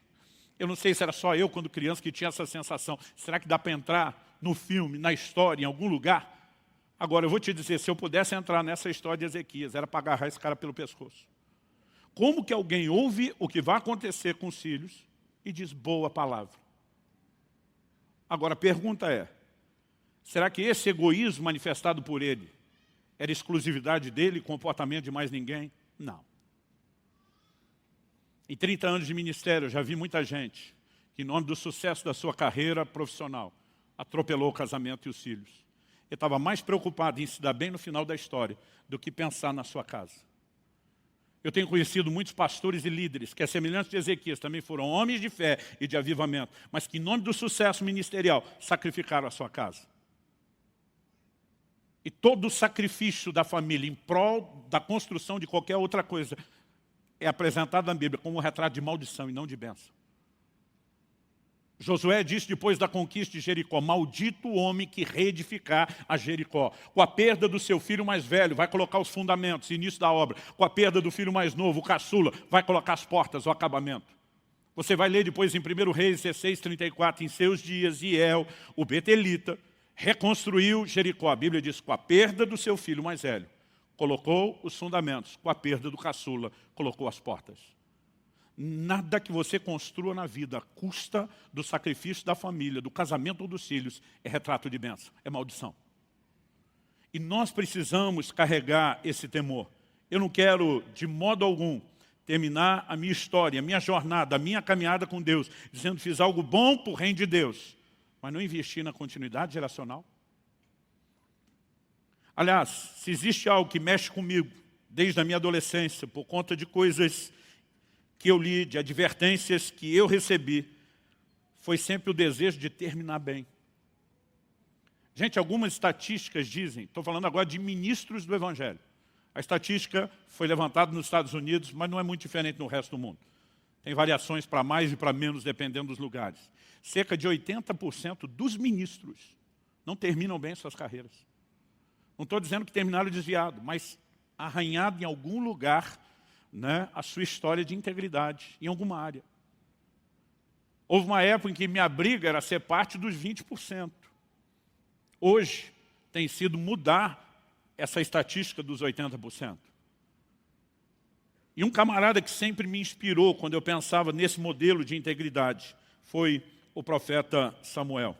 Eu não sei se era só eu, quando criança, que tinha essa sensação. Será que dá para entrar no filme, na história, em algum lugar? Agora, eu vou te dizer, se eu pudesse entrar nessa história de Ezequias, era para agarrar esse cara pelo pescoço. Como que alguém ouve o que vai acontecer com os filhos e diz boa palavra? Agora, a pergunta é, será que esse egoísmo manifestado por ele era exclusividade dele, comportamento de mais ninguém? Não. Em 30 anos de ministério, eu já vi muita gente que, em nome do sucesso da sua carreira profissional, atropelou o casamento e os filhos. Ele estava mais preocupado em se dar bem no final da história do que pensar na sua casa. Eu tenho conhecido muitos pastores e líderes que, a semelhança de Ezequias, também foram homens de fé e de avivamento, mas que, em nome do sucesso ministerial, sacrificaram a sua casa. E todo o sacrifício da família em prol da construção de qualquer outra coisa é apresentado na Bíblia como um retrato de maldição e não de bênção. Josué disse depois da conquista de Jericó, maldito o homem que reedificar a Jericó. Com a perda do seu filho mais velho, vai colocar os fundamentos, início da obra. Com a perda do filho mais novo, o caçula, vai colocar as portas, o acabamento. Você vai ler depois em 1 Reis 16:34, em seus dias, Iel, o betelita, reconstruiu Jericó. A Bíblia diz, com a perda do seu filho mais velho, colocou os fundamentos. Com a perda do caçula, colocou as portas. Nada que você construa na vida, à custa do sacrifício da família, do casamento ou dos filhos, é retrato de bênção, é maldição. E nós precisamos carregar esse temor. Eu não quero, de modo algum, terminar a minha história, a minha jornada, a minha caminhada com Deus, dizendo que fiz algo bom para o reino de Deus, mas não investir na continuidade geracional. Aliás, se existe algo que mexe comigo, desde a minha adolescência, por conta de coisas que eu li, de advertências que eu recebi, foi sempre o desejo de terminar bem. Gente, algumas estatísticas dizem, estou falando agora de ministros do Evangelho. A estatística foi levantada nos Estados Unidos, mas não é muito diferente no resto do mundo. Tem variações para mais e para menos, dependendo dos lugares. Cerca de 80% dos ministros não terminam bem suas carreiras. Não estou dizendo que terminaram desviado, mas arranhado em algum lugar, né, a sua história de integridade, em alguma área. Houve uma época em que minha briga era ser parte dos 20%. Hoje tem sido mudar essa estatística dos 80%. E um camarada que sempre me inspirou quando eu pensava nesse modelo de integridade foi o profeta Samuel.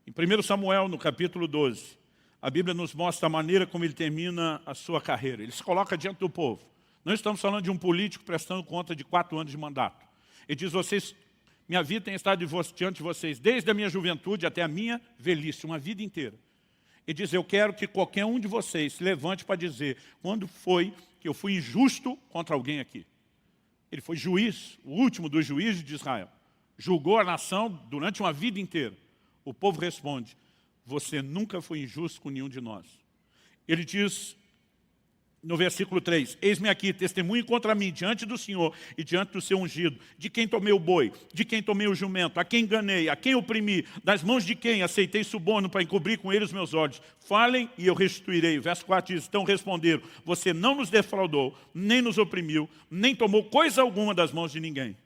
Em 1 Samuel, no capítulo 12, a Bíblia nos mostra a maneira como ele termina a sua carreira. Ele se coloca diante do povo. Não estamos falando de um político prestando conta de 4 anos de mandato. Ele diz, minha vida tem estado diante de vocês desde a minha juventude até a minha velhice, uma vida inteira. Ele diz, eu quero que qualquer um de vocês se levante para dizer quando foi que eu fui injusto contra alguém aqui. Ele foi juiz, o último dos juízes de Israel. Julgou a nação durante uma vida inteira. O povo responde, você nunca foi injusto com nenhum de nós. Ele diz, no versículo 3, eis-me aqui, testemunhe contra mim, diante do Senhor e diante do seu ungido, de quem tomei o boi, de quem tomei o jumento, a quem enganei, a quem oprimi, das mãos de quem aceitei suborno para encobrir com ele os meus olhos. Falem e eu restituirei. Verso 4 diz, então responderam, você não nos defraudou, nem nos oprimiu, nem tomou coisa alguma das mãos de ninguém.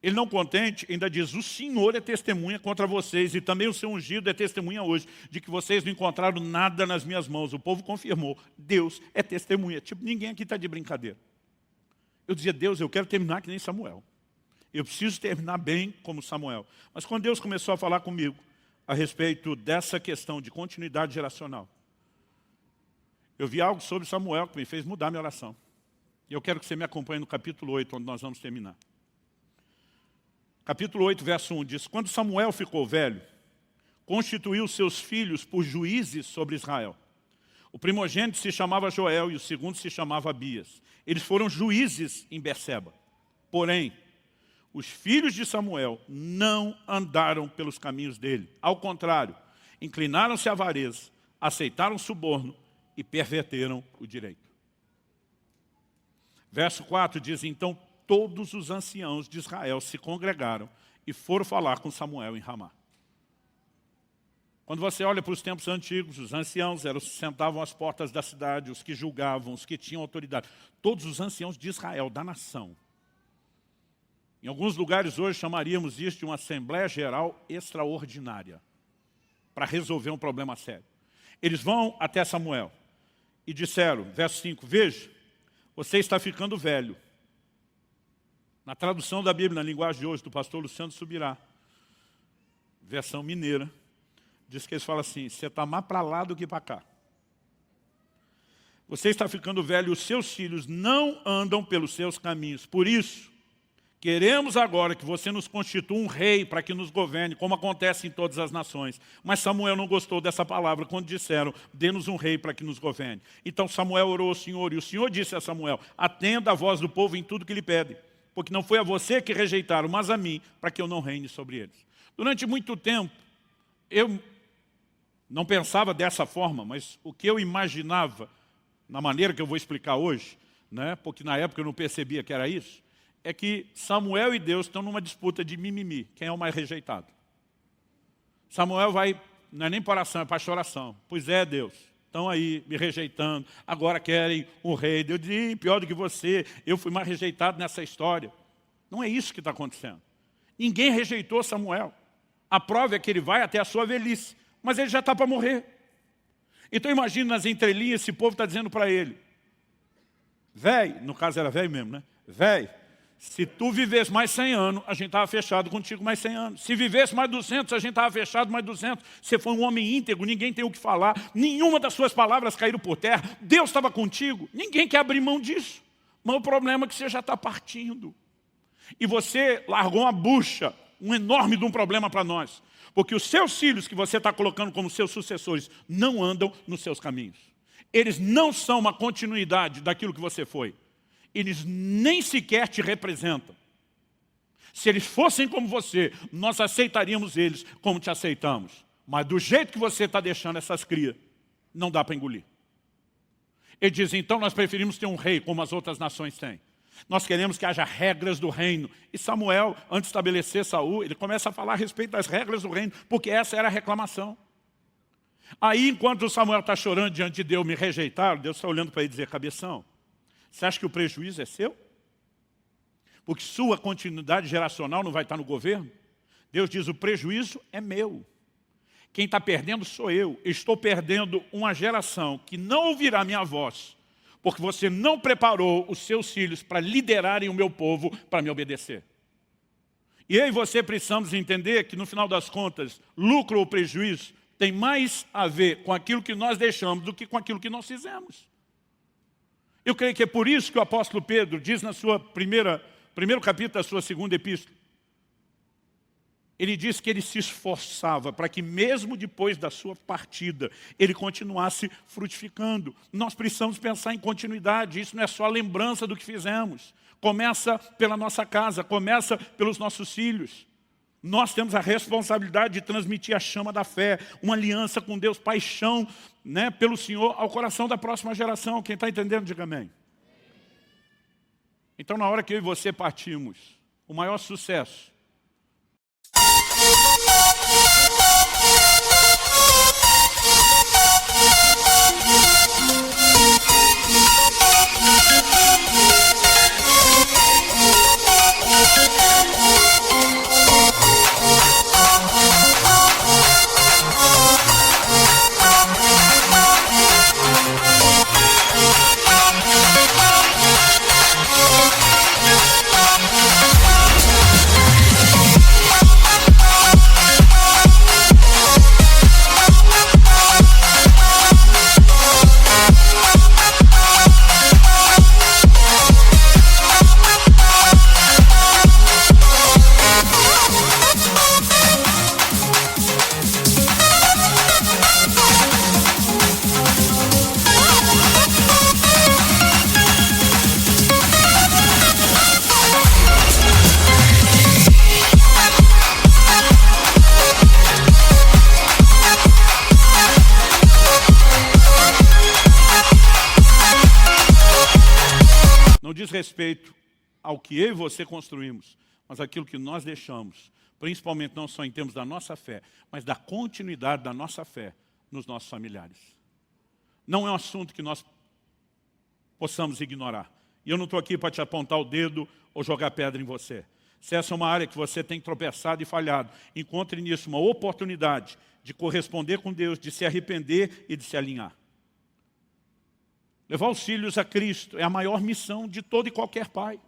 Ele não contente, ainda diz, o Senhor é testemunha contra vocês e também o seu ungido é testemunha hoje de que vocês não encontraram nada nas minhas mãos. O povo confirmou, Deus é testemunha. Tipo, ninguém aqui está de brincadeira. Eu dizia, Deus, eu quero terminar que nem Samuel. Eu preciso terminar bem como Samuel. Mas quando Deus começou a falar comigo a respeito dessa questão de continuidade geracional, eu vi algo sobre Samuel que me fez mudar minha oração. E eu quero que você me acompanhe no capítulo 8, onde nós vamos terminar. Capítulo 8, verso 1 diz, quando Samuel ficou velho, constituiu seus filhos por juízes sobre Israel. O primogênito se chamava Joel e o segundo se chamava Abias. Eles foram juízes em Berseba. Porém, os filhos de Samuel não andaram pelos caminhos dele. Ao contrário, inclinaram-se à avareza, aceitaram suborno e perverteram o direito. Verso 4 diz, então todos os anciãos de Israel se congregaram e foram falar com Samuel em Ramá. Quando você olha para os tempos antigos, os anciãos sentavam às portas da cidade, os que julgavam, os que tinham autoridade. Todos os anciãos de Israel, da nação. Em alguns lugares hoje chamaríamos isso de uma Assembleia Geral Extraordinária, para resolver um problema sério. Eles vão até Samuel e disseram, verso 5, veja, você está ficando velho. Na tradução da Bíblia, na linguagem de hoje, do pastor Luciano Subirá, versão mineira, diz que eles falam assim, você está mais para lá do que para cá. Você está ficando velho e os seus filhos não andam pelos seus caminhos. Por isso, queremos agora que você nos constitua um rei para que nos governe, como acontece em todas as nações. Mas Samuel não gostou dessa palavra quando disseram, dê-nos um rei para que nos governe. Então Samuel orou ao Senhor, e o Senhor disse a Samuel, atenda a voz do povo em tudo que lhe pede, porque não foi a você que rejeitaram, mas a mim, para que eu não reine sobre eles. Durante muito tempo, eu não pensava dessa forma, mas o que eu imaginava, na maneira que eu vou explicar hoje, né, porque na época eu não percebia que era isso, é que Samuel e Deus estão numa disputa de mimimi, quem é o mais rejeitado. Samuel vai, não é nem para oração, é para choração. Pois é, Deus, estão aí me rejeitando, agora querem um rei. Deus diz, pior do que você, eu fui mais rejeitado nessa história. Não é isso que está acontecendo. Ninguém rejeitou Samuel. A prova é que ele vai até a sua velhice, mas ele já está para morrer. Então imagina nas entrelinhas, esse povo está dizendo para ele, véi, no caso era velho mesmo, né? Véi, se tu vivesse mais 100 anos, a gente estava fechado contigo mais 100 anos. Se vivesse mais 200, a gente estava fechado mais 200. Você foi um homem íntegro, ninguém tem o que falar. Nenhuma das suas palavras caíram por terra. Deus estava contigo. Ninguém quer abrir mão disso. Mas o problema é que você já está partindo. E você largou uma bucha, um enorme de um problema para nós. Porque os seus filhos que você está colocando como seus sucessores não andam nos seus caminhos. Eles não são uma continuidade daquilo que você foi. Eles nem sequer te representam. Se eles fossem como você, nós aceitaríamos eles como te aceitamos. Mas do jeito que você está deixando essas crias, não dá para engolir. Ele diz, então nós preferimos ter um rei como as outras nações têm. Nós queremos que haja regras do reino. E Samuel, antes de estabelecer Saul, ele começa a falar a respeito das regras do reino, porque essa era a reclamação. Aí, enquanto Samuel está chorando diante de Deus, me rejeitaram, Deus está olhando para ele e dizer, cabeção, você acha que o prejuízo é seu? Porque sua continuidade geracional não vai estar no governo? Deus diz, o prejuízo é meu. Quem está perdendo sou eu. Estou perdendo uma geração que não ouvirá minha voz, porque você não preparou os seus filhos para liderarem o meu povo para me obedecer. E eu e você precisamos entender que, no final das contas, lucro ou prejuízo tem mais a ver com aquilo que nós deixamos do que com aquilo que nós fizemos. Eu creio que é por isso que o apóstolo Pedro diz na sua primeiro capítulo da sua segunda epístola, ele diz que ele se esforçava para que mesmo depois da sua partida, ele continuasse frutificando. Nós precisamos pensar em continuidade, isso não é só lembrança do que fizemos. Começa pela nossa casa, começa pelos nossos filhos. Nós temos a responsabilidade de transmitir a chama da fé, uma aliança com Deus, paixão, né, pelo Senhor ao coração da próxima geração. Quem está entendendo, diga amém. Então, na hora que eu e você partimos, o maior sucesso diz respeito ao que eu e você construímos, mas aquilo que nós deixamos, principalmente não só em termos da nossa fé, mas da continuidade da nossa fé nos nossos familiares. Não é um assunto que nós possamos ignorar. E eu não estou aqui para te apontar o dedo ou jogar pedra em você. Se essa é uma área que você tem tropeçado e falhado, encontre nisso uma oportunidade de corresponder com Deus, de se arrepender e de se alinhar. Levar os filhos a Cristo é a maior missão de todo e qualquer pai.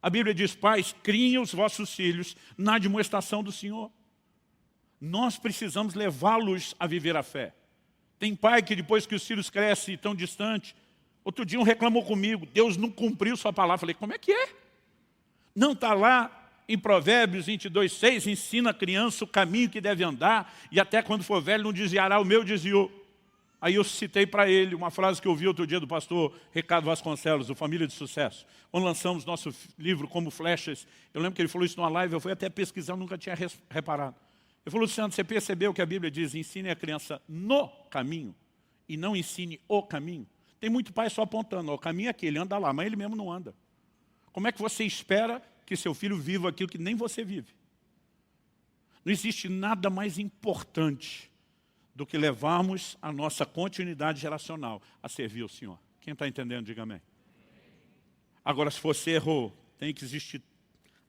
A Bíblia diz, pais, criem os vossos filhos na admoestação do Senhor. Nós precisamos levá-los a viver a fé. Tem pai que depois que os filhos crescem e estão distantes, outro dia um reclamou comigo, Deus não cumpriu sua palavra. Falei, como é que é? Não está lá em Provérbios 22:6, ensina a criança o caminho que deve andar, e até quando for velho não desviará, o meu desviou. Aí eu citei para ele uma frase que eu ouvi outro dia do pastor Ricardo Vasconcelos, do Família de Sucesso. Quando lançamos nosso livro Como Flechas, eu lembro que ele falou isso numa live, eu fui até pesquisar, eu nunca tinha reparado. Ele falou, Luciano, você percebeu que a Bíblia diz, ensine a criança no caminho, e não ensine o caminho? Tem muito pai só apontando, o caminho é aquele, anda lá, mas ele mesmo não anda. Como é que você espera que seu filho viva aquilo que nem você vive? Não existe nada mais importante do que levarmos a nossa continuidade geracional a servir o Senhor. Quem está entendendo, diga amém. Agora, se você errou, tem que existir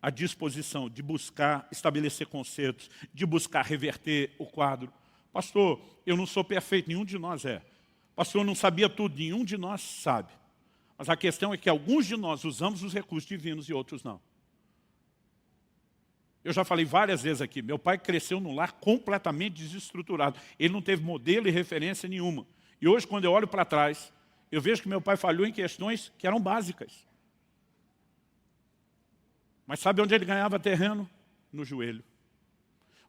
a disposição de buscar estabelecer concertos, de buscar reverter o quadro. Pastor, eu não sou perfeito, nenhum de nós é. Pastor, eu não sabia tudo, nenhum de nós sabe. Mas a questão é que alguns de nós usamos os recursos divinos e outros não. Eu já falei várias vezes aqui, meu pai cresceu num lar completamente desestruturado. Ele não teve modelo e referência nenhuma. E hoje, quando eu olho para trás, eu vejo que meu pai falhou em questões que eram básicas. Mas sabe onde ele ganhava terreno? No joelho.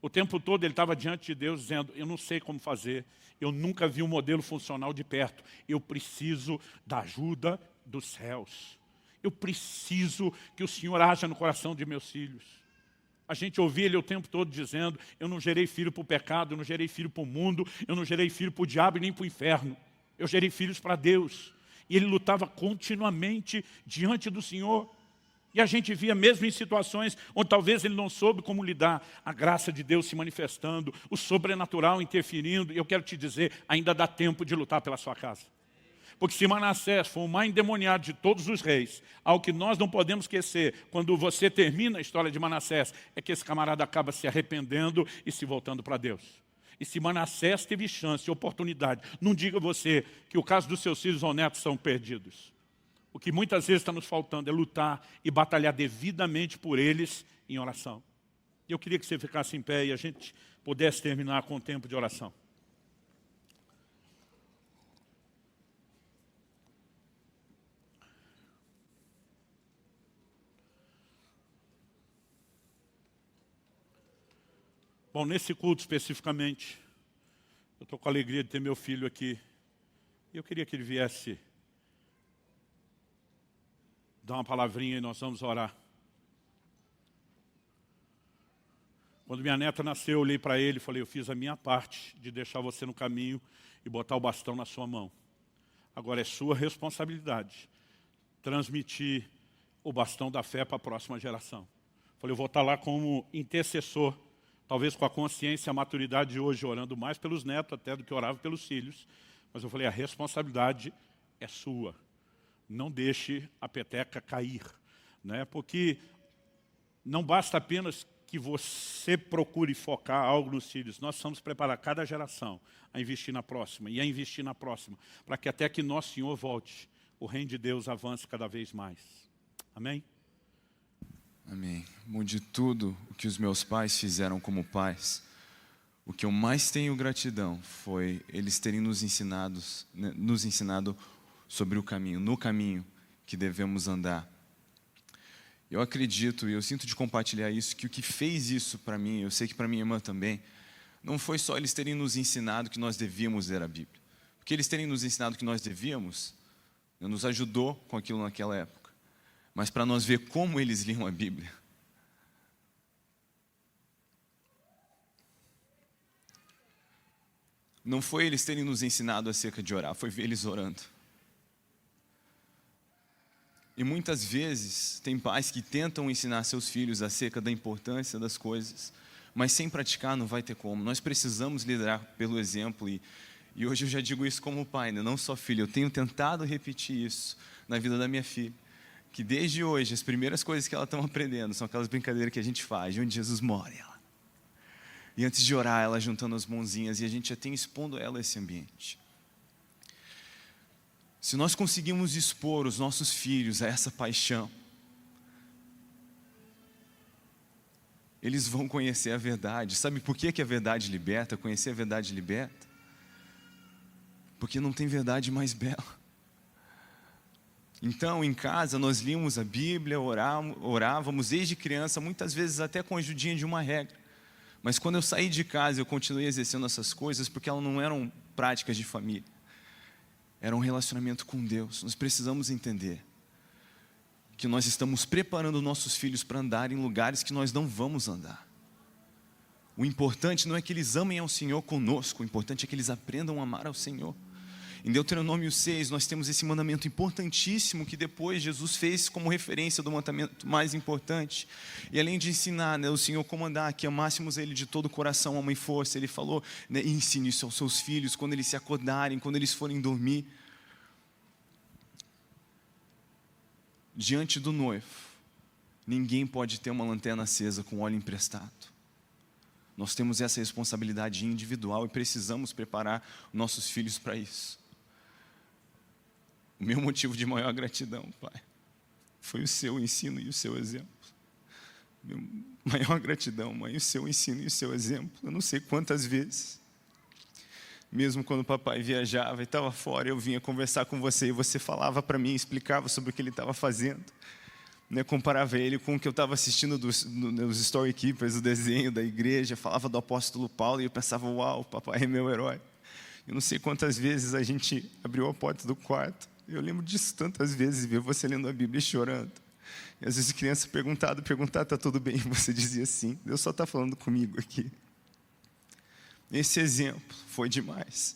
O tempo todo ele estava diante de Deus dizendo, eu não sei como fazer, eu nunca vi um modelo funcional de perto, eu preciso da ajuda dos céus. Eu preciso que o Senhor haja no coração de meus filhos. A gente ouvia ele o tempo todo dizendo, eu não gerei filho para o pecado, eu não gerei filho para o mundo, eu não gerei filho para o diabo e nem para o inferno. Eu gerei filhos para Deus. E ele lutava continuamente diante do Senhor. E a gente via mesmo em situações onde talvez ele não soube como lidar, a graça de Deus se manifestando, o sobrenatural interferindo. E eu quero te dizer, ainda dá tempo de lutar pela sua casa. Porque se Manassés foi o mais endemoniado de todos os reis, algo que nós não podemos esquecer, quando você termina a história de Manassés, é que esse camarada acaba se arrependendo e se voltando para Deus. E se Manassés teve chance, oportunidade, não diga você que o caso dos seus filhos ou netos são perdidos. O que muitas vezes está nos faltando é lutar e batalhar devidamente por eles em oração. Eu queria que você ficasse em pé e a gente pudesse terminar com o tempo de oração. Bom, nesse culto especificamente, eu estou com a alegria de ter meu filho aqui. Eu queria que ele viesse dar uma palavrinha e nós vamos orar. Quando minha neta nasceu, eu olhei para ele e falei, eu fiz a minha parte de deixar você no caminho e botar o bastão na sua mão. Agora é sua responsabilidade transmitir o bastão da fé para a próxima geração. Falei, eu vou estar lá como intercessor, talvez com a consciência e a maturidade de hoje, orando mais pelos netos até do que orava pelos filhos. Mas eu falei, a responsabilidade é sua. Não deixe a peteca cair. Né? Porque não basta apenas que você procure focar algo nos filhos. Nós precisamos preparar cada geração a investir na próxima e a investir na próxima, para que até que nosso Senhor volte, o reino de Deus avance cada vez mais. Amém?
Amém. Bom, de tudo o que os meus pais fizeram como pais, o que eu mais tenho gratidão foi eles terem nos ensinado sobre o caminho, no caminho que devemos andar. Eu acredito e eu sinto de compartilhar isso, que o que fez isso para mim, eu sei que para minha irmã também, não foi só eles terem nos ensinado que nós devíamos ler a Bíblia. Porque eles terem nos ensinado que nós devíamos, nos ajudou com aquilo naquela época. Mas para nós ver como eles liam a Bíblia. Não foi eles terem nos ensinado acerca de orar, foi ver eles orando. E muitas vezes tem pais que tentam ensinar seus filhos acerca da importância das coisas, mas sem praticar não vai ter como. Nós precisamos liderar pelo exemplo e hoje eu já digo isso como pai, né? Não só filho. Eu tenho tentado repetir isso na vida da minha filha. Que desde hoje, as primeiras coisas que ela está aprendendo são aquelas brincadeiras que a gente faz, onde Jesus mora. E antes de orar, ela juntando as mãozinhas, e a gente já tem expondo ela a esse ambiente. Se nós conseguimos expor os nossos filhos a essa paixão, eles vão conhecer a verdade. Sabe por que a verdade liberta? Conhecer a verdade liberta? Porque não tem verdade mais bela. Então, em casa, nós líamos a Bíblia, orávamos desde criança, muitas vezes até com a ajudinha de uma regra. Mas quando eu saí de casa, eu continuei exercendo essas coisas porque elas não eram práticas de família. Era um relacionamento com Deus. Nós precisamos entender que nós estamos preparando nossos filhos para andar em lugares que nós não vamos andar. O importante não é que eles amem ao Senhor conosco, o importante é que eles aprendam a amar ao Senhor. Em Deuteronômio 6, nós temos esse mandamento importantíssimo que depois Jesus fez como referência do mandamento mais importante. E além de ensinar, o Senhor como andar, que amássemos Ele de todo o coração, alma e força, Ele falou, ensine isso aos seus filhos, quando eles se acordarem, quando eles forem dormir. Diante do noivo, ninguém pode ter uma lanterna acesa com óleo emprestado. Nós temos essa responsabilidade individual e precisamos preparar nossos filhos para isso. O meu motivo de maior gratidão, Pai, foi o seu ensino e o seu exemplo. Meu maior gratidão, Mãe, o seu ensino e o seu exemplo. Eu não sei quantas vezes, mesmo quando o papai viajava e estava fora, eu vinha conversar com você e você falava para mim, explicava sobre o que ele estava fazendo. Comparava ele com o que eu estava assistindo dos Story Keepers, o desenho da igreja, falava do apóstolo Paulo e eu pensava, uau, papai é meu herói. Eu não sei quantas vezes a gente abriu a porta do quarto. Eu lembro disso tantas vezes, ver você lendo a Bíblia e chorando. E às vezes criança perguntar, está tudo bem? E você dizia sim, Deus só está falando comigo aqui. Esse exemplo foi demais.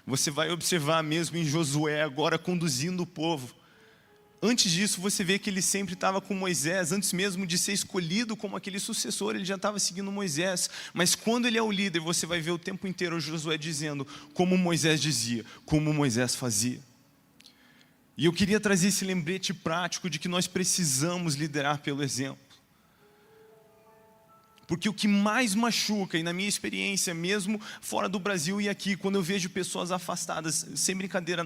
Você vai observar mesmo em Josué agora conduzindo o povo. Antes disso, você vê que ele sempre estava com Moisés, antes mesmo de ser escolhido como aquele sucessor, ele já estava seguindo Moisés. Mas quando ele é o líder, você vai ver o tempo inteiro Josué dizendo como Moisés dizia, como Moisés fazia. E eu queria trazer esse lembrete prático de que nós precisamos liderar pelo exemplo. Porque o que mais machuca, e na minha experiência, mesmo fora do Brasil e aqui, quando eu vejo pessoas afastadas, sem brincadeira,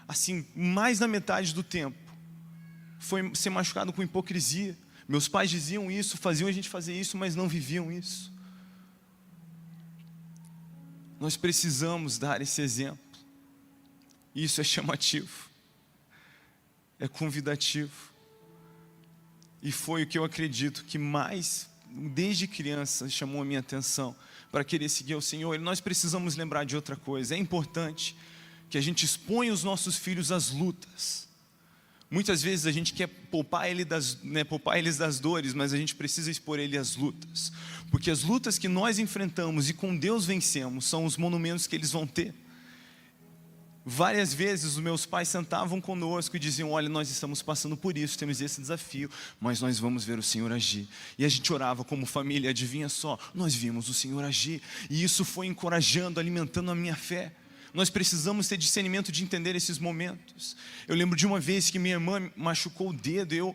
assim, mais da metade do tempo, foi ser machucado com hipocrisia. Meus pais diziam isso, faziam a gente fazer isso, mas não viviam isso. Nós precisamos dar esse exemplo. Isso é chamativo, é convidativo. E foi o que eu acredito que mais, desde criança, chamou a minha atenção para querer seguir ao Senhor. E nós precisamos lembrar de outra coisa. É importante que a gente exponha os nossos filhos às lutas. Muitas vezes a gente quer poupar eles das dores, mas a gente precisa expor ele às lutas. Porque as lutas que nós enfrentamos e com Deus vencemos são os monumentos que eles vão ter. Várias vezes os meus pais sentavam conosco e diziam, olha, nós estamos passando por isso, temos esse desafio, mas nós vamos ver o Senhor agir. E a gente orava como família, adivinha só, nós vimos o Senhor agir. E isso foi encorajando, alimentando a minha fé. Nós precisamos ter discernimento de entender esses momentos. Eu lembro de uma vez que minha irmã machucou o dedo, eu,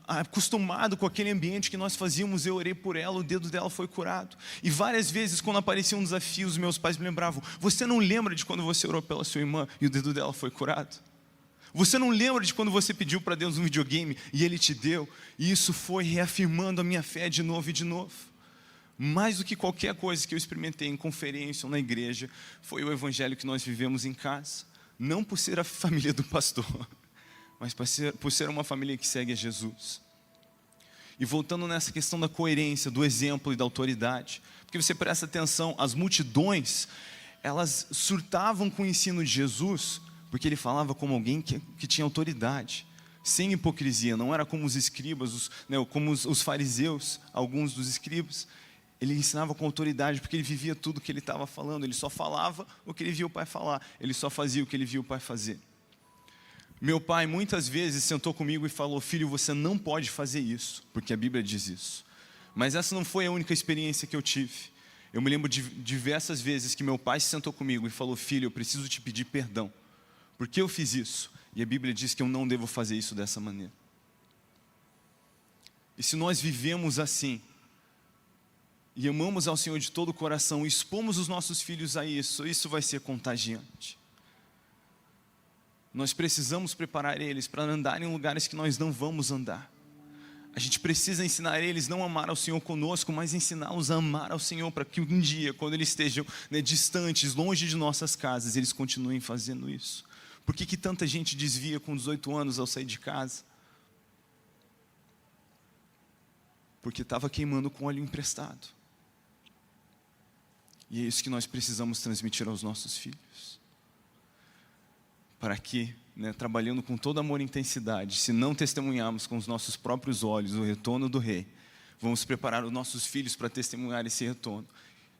acostumado com aquele ambiente que nós fazíamos, eu orei por ela, o dedo dela foi curado. E várias vezes, quando aparecia um desafio, os meus pais me lembravam, você não lembra de quando você orou pela sua irmã e o dedo dela foi curado? Você não lembra de quando você pediu para Deus um videogame e Ele te deu? E isso foi reafirmando a minha fé de novo e de novo. Mais do que qualquer coisa que eu experimentei em conferência ou na igreja, foi o evangelho que nós vivemos em casa. Não por ser a família do pastor, mas por ser uma família que segue a Jesus. E voltando nessa questão da coerência, do exemplo e da autoridade, porque você presta atenção, as multidões, elas surtavam com o ensino de Jesus, porque ele falava como alguém que tinha autoridade, sem hipocrisia, não era como os escribas, como os fariseus, alguns dos escribas. Ele ensinava com autoridade, porque ele vivia tudo o que ele estava falando. Ele só falava o que ele viu o pai falar. Ele só fazia o que ele viu o pai fazer. Meu pai muitas vezes sentou comigo e falou, filho, você não pode fazer isso, porque a Bíblia diz isso. Mas essa não foi a única experiência que eu tive. Eu me lembro de diversas vezes que meu pai se sentou comigo e falou, filho, eu preciso te pedir perdão, porque eu fiz isso. E a Bíblia diz que eu não devo fazer isso dessa maneira. E se nós vivemos assim, e amamos ao Senhor de todo o coração, e expomos os nossos filhos a isso, isso vai ser contagiante. Nós precisamos preparar eles para andar em lugares que nós não vamos andar. A gente precisa ensinar eles não a amar ao Senhor conosco, mas ensiná-los a amar ao Senhor, para que um dia, quando eles estejam, né, distantes, longe de nossas casas, eles continuem fazendo isso. Por que tanta gente desvia com 18 anos ao sair de casa? Porque estava queimando com óleo emprestado. E é isso que nós precisamos transmitir aos nossos filhos. Para que, né, trabalhando com todo amor e intensidade, se não testemunharmos com os nossos próprios olhos o retorno do Rei, vamos preparar os nossos filhos para testemunhar esse retorno.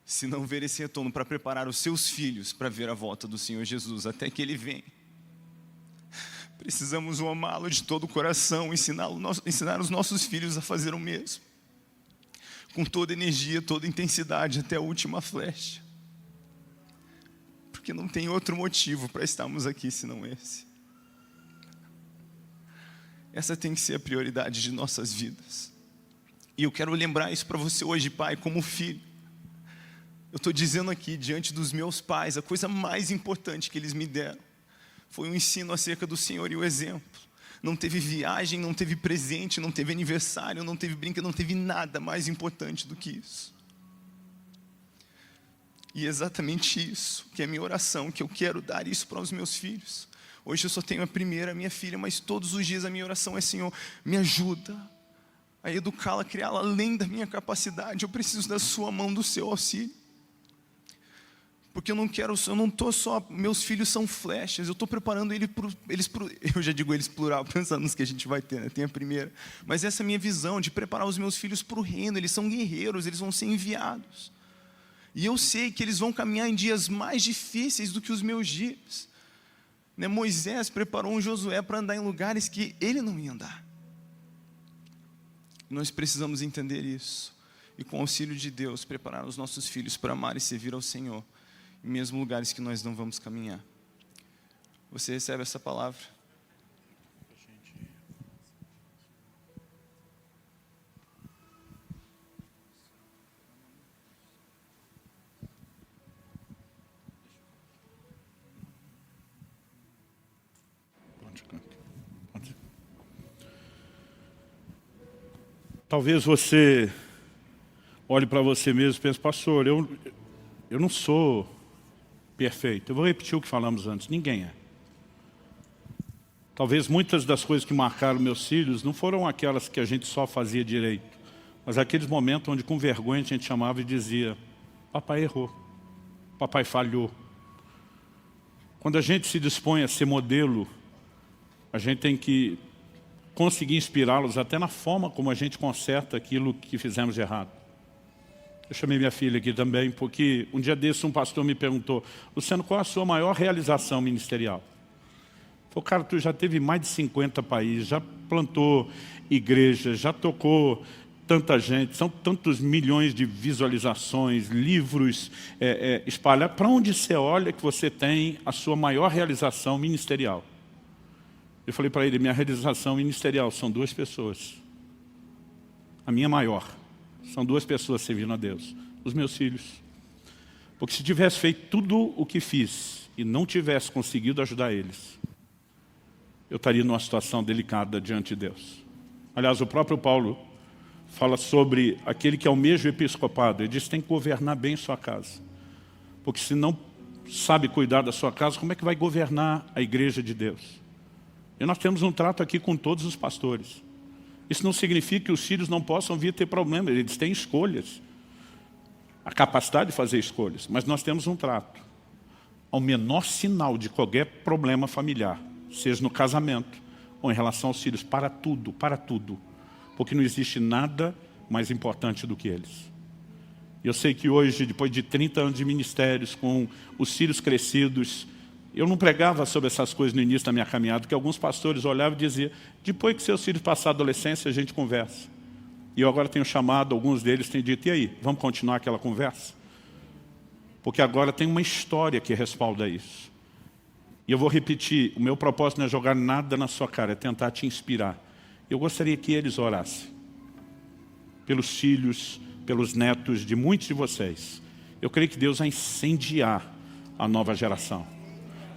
Se não ver esse retorno, para preparar os seus filhos para ver a volta do Senhor Jesus, até que Ele venha. Precisamos amá-lo de todo o coração, ensinar os nossos filhos a fazer o mesmo. Com toda energia, toda intensidade, até a última flecha. Porque não tem outro motivo para estarmos aqui senão esse. Essa tem que ser a prioridade de nossas vidas. E eu quero lembrar isso para você hoje, pai, como filho. Eu estou dizendo aqui, diante dos meus pais, a coisa mais importante que eles me deram foi um ensino acerca do Senhor e o exemplo. Não teve viagem, não teve presente, não teve aniversário, não teve brinca, não teve nada mais importante do que isso. E é exatamente isso que é a minha oração, que eu quero dar isso para os meus filhos. Hoje eu só tenho a primeira, a minha filha, mas todos os dias a minha oração é: Senhor, me ajuda a educá-la, a criá-la além da minha capacidade. Eu preciso da sua mão, do seu auxílio. Porque eu não estou só, meus filhos são flechas, eu estou preparando eles, eu já digo eles plural, pensando nos que a gente vai ter, né? Tem a primeira. Mas essa é a minha visão, de preparar os meus filhos para o reino. Eles são guerreiros, eles vão ser enviados. E eu sei que eles vão caminhar em dias mais difíceis do que os meus dias. Né? Moisés preparou um Josué para andar em lugares que ele não ia andar. Nós precisamos entender isso. E com o auxílio de Deus, preparar os nossos filhos para amar e servir ao Senhor, em mesmo lugares que nós não vamos caminhar. Você recebe essa palavra?
Talvez você olhe para você mesmo e pense: pastor, eu não sou perfeito. Eu vou repetir o que falamos antes: ninguém é. Talvez muitas das coisas que marcaram meus filhos não foram aquelas que a gente só fazia direito, mas aqueles momentos onde com vergonha a gente chamava e dizia: papai errou, papai falhou. Quando a gente se dispõe a ser modelo, a gente tem que conseguir inspirá-los até na forma como a gente conserta aquilo que fizemos de errado. Eu chamei minha filha aqui também, porque um dia desse um pastor me perguntou: Luciano, qual a sua maior realização ministerial? Eu falei: cara, tu já teve mais de 50 países, já plantou igrejas, já tocou tanta gente, são tantos milhões de visualizações, livros espalhados. Para onde você olha que você tem a sua maior realização ministerial? Eu falei para ele: minha realização ministerial são 2 pessoas. A minha maior são 2 pessoas servindo a Deus, os meus filhos. Porque se tivesse feito tudo o que fiz e não tivesse conseguido ajudar eles, eu estaria numa situação delicada diante de Deus. Aliás, o próprio Paulo fala sobre aquele que almeja o episcopado. Ele diz que tem que governar bem sua casa. Porque se não sabe cuidar da sua casa, como é que vai governar a igreja de Deus? E nós temos um trato aqui com todos os pastores. Isso não significa que os filhos não possam vir a ter problemas. Eles têm escolhas, a capacidade de fazer escolhas. Mas nós temos um trato. Ao menor sinal de qualquer problema familiar, seja no casamento ou em relação aos filhos, para tudo. Porque não existe nada mais importante do que eles. Eu sei que hoje, depois de 30 anos de ministérios, com os filhos crescidos, eu não pregava sobre essas coisas no início da minha caminhada, porque alguns pastores olhavam e diziam: depois que seus filhos passarem a adolescência, a gente conversa. E eu agora tenho chamado, alguns deles têm dito: e aí, vamos continuar aquela conversa? Porque agora tem uma história que respalda isso. E eu vou repetir: o meu propósito não é jogar nada na sua cara, é tentar te inspirar. Eu gostaria que eles orassem pelos filhos, pelos netos de muitos de vocês. Eu creio que Deus vai incendiar a nova geração.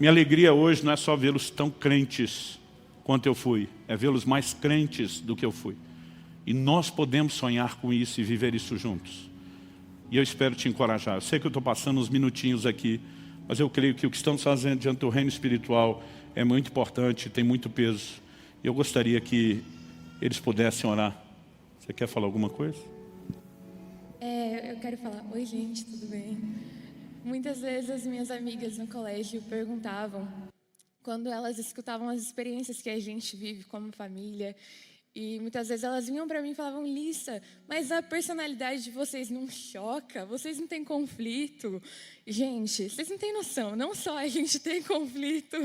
Minha alegria hoje não é só vê-los tão crentes quanto eu fui, é vê-los mais crentes do que eu fui. E nós podemos sonhar com isso e viver isso juntos. E eu espero te encorajar. Eu sei que eu estou passando uns minutinhos aqui, mas eu creio que o que estamos fazendo diante do reino espiritual é muito importante, tem muito peso. E eu gostaria que eles pudessem orar. Você quer falar alguma coisa?
Eu quero falar, oi gente, tudo bem? Muitas vezes as minhas amigas no colégio perguntavam, quando elas escutavam as experiências que a gente vive como família, e muitas vezes elas vinham para mim e falavam, Lissa, mas a personalidade de vocês não choca? Vocês não têm conflito? Gente, vocês não têm noção, não só a gente tem conflito,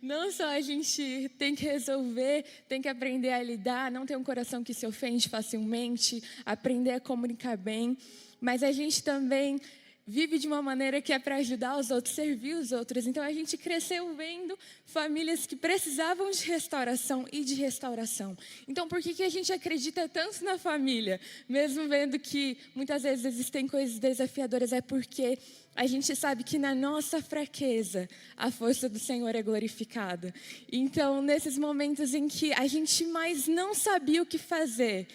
não só a gente tem que resolver, tem que aprender a lidar, não ter um coração que se ofende facilmente, aprender a comunicar bem, mas a gente também vive de uma maneira que é para ajudar os outros, servir os outros. Então a gente cresceu vendo famílias que precisavam de restauração e de restauração. Então por que a gente acredita tanto na família? Mesmo vendo que muitas vezes existem coisas desafiadoras, é porque a gente sabe que na nossa fraqueza a força do Senhor é glorificada. Então nesses momentos em que a gente mais não sabia o que fazer,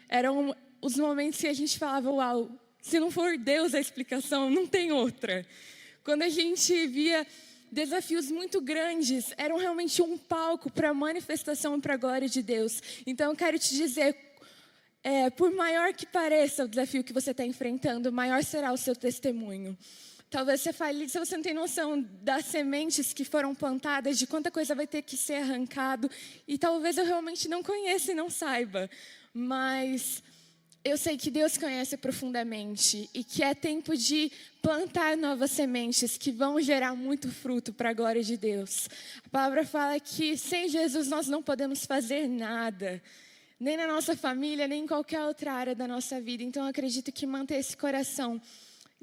eram os momentos que a gente falava, uau, se não for Deus a explicação, não tem outra. Quando a gente via desafios muito grandes, eram realmente um palco para a manifestação e para a glória de Deus. Então eu quero te dizer, por maior que pareça o desafio que você está enfrentando, maior será o seu testemunho. Talvez você fale, se você não tem noção das sementes que foram plantadas, de quanta coisa vai ter que ser arrancado, e talvez eu realmente não conheça e não saiba, mas eu sei que Deus conhece profundamente e que é tempo de plantar novas sementes que vão gerar muito fruto para a glória de Deus. A palavra fala que sem Jesus nós não podemos fazer nada, nem na nossa família, nem em qualquer outra área da nossa vida. Então eu acredito que manter esse coração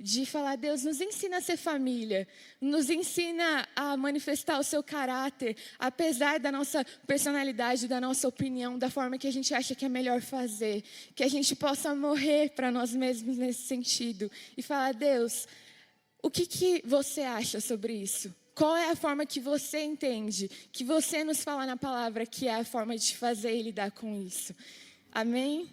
de falar, Deus, nos ensina a ser família, nos ensina a manifestar o seu caráter, apesar da nossa personalidade, da nossa opinião, da forma que a gente acha que é melhor fazer, que a gente possa morrer para nós mesmos nesse sentido e falar, Deus, o que você acha sobre isso? Qual é a forma que você entende, que você nos fala na palavra que é a forma de fazer e lidar com isso? Amém?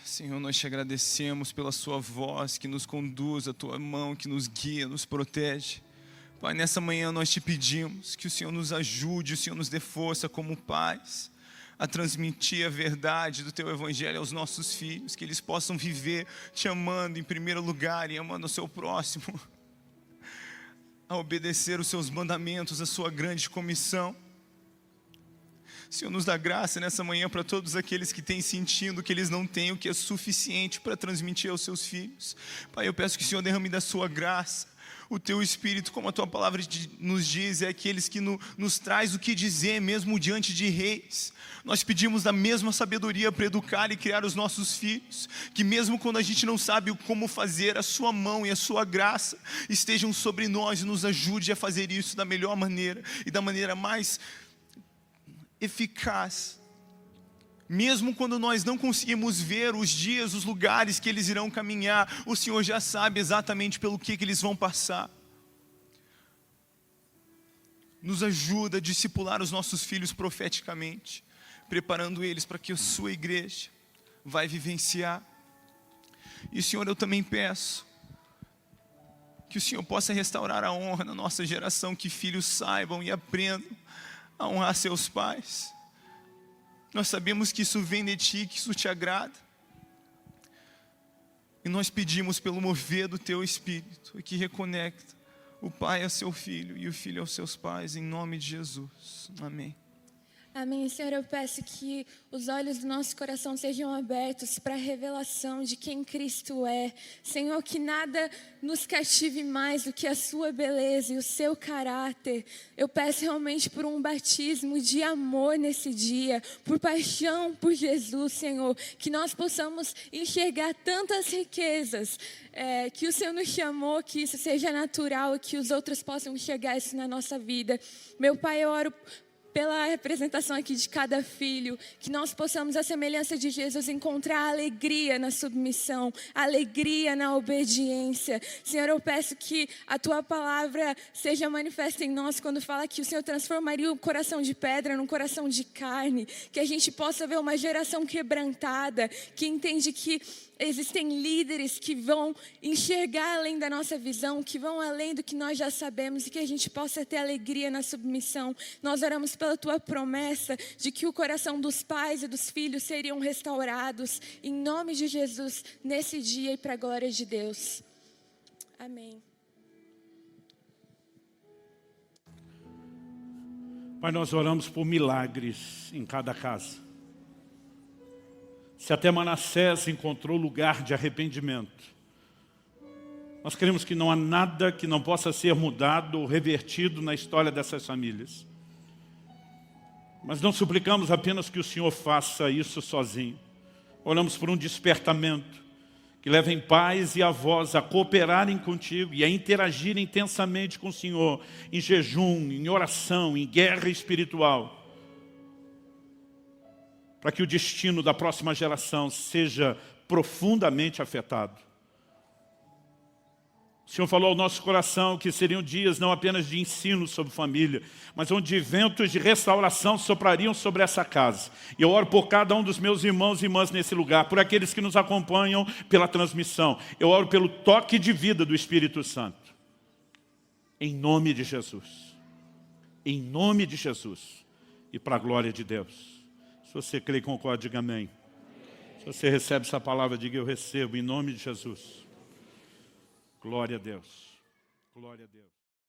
Senhor, nós te agradecemos pela sua voz que nos conduz, a tua mão que nos guia, nos protege. Pai, nessa manhã nós te pedimos que o Senhor nos ajude, o Senhor nos dê força como pais, a transmitir a verdade do teu evangelho aos nossos filhos, que eles possam viver te amando em primeiro lugar e amando o seu próximo, a obedecer os seus mandamentos, a sua grande comissão. Senhor, nos dá graça nessa manhã para todos aqueles que têm sentido que eles não têm o que é suficiente para transmitir aos seus filhos. Pai, eu peço que o Senhor derrame da sua graça, o teu Espírito, como a tua palavra nos diz, é aqueles que nos traz o que dizer, mesmo diante de reis. Nós pedimos a mesma sabedoria para educar e criar os nossos filhos, que mesmo quando a gente não sabe como fazer, a sua mão e a sua graça estejam sobre nós e nos ajude a fazer isso da melhor maneira e da maneira mais eficaz, mesmo quando nós não conseguimos ver os dias, os lugares que eles irão caminhar, o Senhor já sabe exatamente pelo que eles vão passar. Nos ajuda a discipular os nossos filhos profeticamente, preparando eles para que a sua igreja vai vivenciar. E Senhor, eu também peço que o Senhor possa restaurar a honra na nossa geração, que filhos saibam e aprendam a honrar seus pais. Nós sabemos que isso vem de ti, que isso te agrada. E nós pedimos pelo mover do teu Espírito, que reconecta o pai a seu filho e o filho aos seus pais, em nome de Jesus. Amém.
Amém, Senhor, eu peço que os olhos do nosso coração sejam abertos para a revelação de quem Cristo é. Senhor, que nada nos cative mais do que a sua beleza e o seu caráter. Eu peço realmente por um batismo de amor nesse dia, por paixão por Jesus, Senhor, que nós possamos enxergar tantas riquezas, que o Senhor nos chamou, que isso seja natural e que os outros possam enxergar isso na nossa vida. Meu Pai, eu oro pela representação aqui de cada filho, que nós possamos, à semelhança de Jesus, encontrar alegria na submissão, alegria na obediência. Senhor, eu peço que a Tua palavra seja manifesta em nós quando fala que o Senhor transformaria o coração de pedra num coração de carne, que a gente possa ver uma geração quebrantada, que entende que existem líderes que vão enxergar além da nossa visão, que vão além do que nós já sabemos e que a gente possa ter alegria na submissão. Nós oramos pela Tua promessa de que o coração dos pais e dos filhos seriam restaurados, em nome de Jesus, nesse dia e para a glória de Deus. Amém.
Pai, nós oramos por milagres em cada casa. Se até Manassés encontrou lugar de arrependimento, nós queremos que não há nada que não possa ser mudado ou revertido na história dessas famílias. Mas não suplicamos apenas que o Senhor faça isso sozinho. Oramos por um despertamento que levem pais e avós a cooperarem contigo e a interagirem intensamente com o Senhor, em jejum, em oração, em guerra espiritual, para que o destino da próxima geração seja profundamente afetado. O Senhor falou ao nosso coração que seriam dias não apenas de ensino sobre família, mas onde ventos de restauração soprariam sobre essa casa. E eu oro por cada um dos meus irmãos e irmãs nesse lugar, por aqueles que nos acompanham pela transmissão. Eu oro pelo toque de vida do Espírito Santo. Em nome de Jesus. Em nome de Jesus. E para a glória de Deus. Se você crê e concorda, diga amém. Se você recebe essa palavra, diga eu recebo, em nome de Jesus. Glória a Deus. Glória a Deus.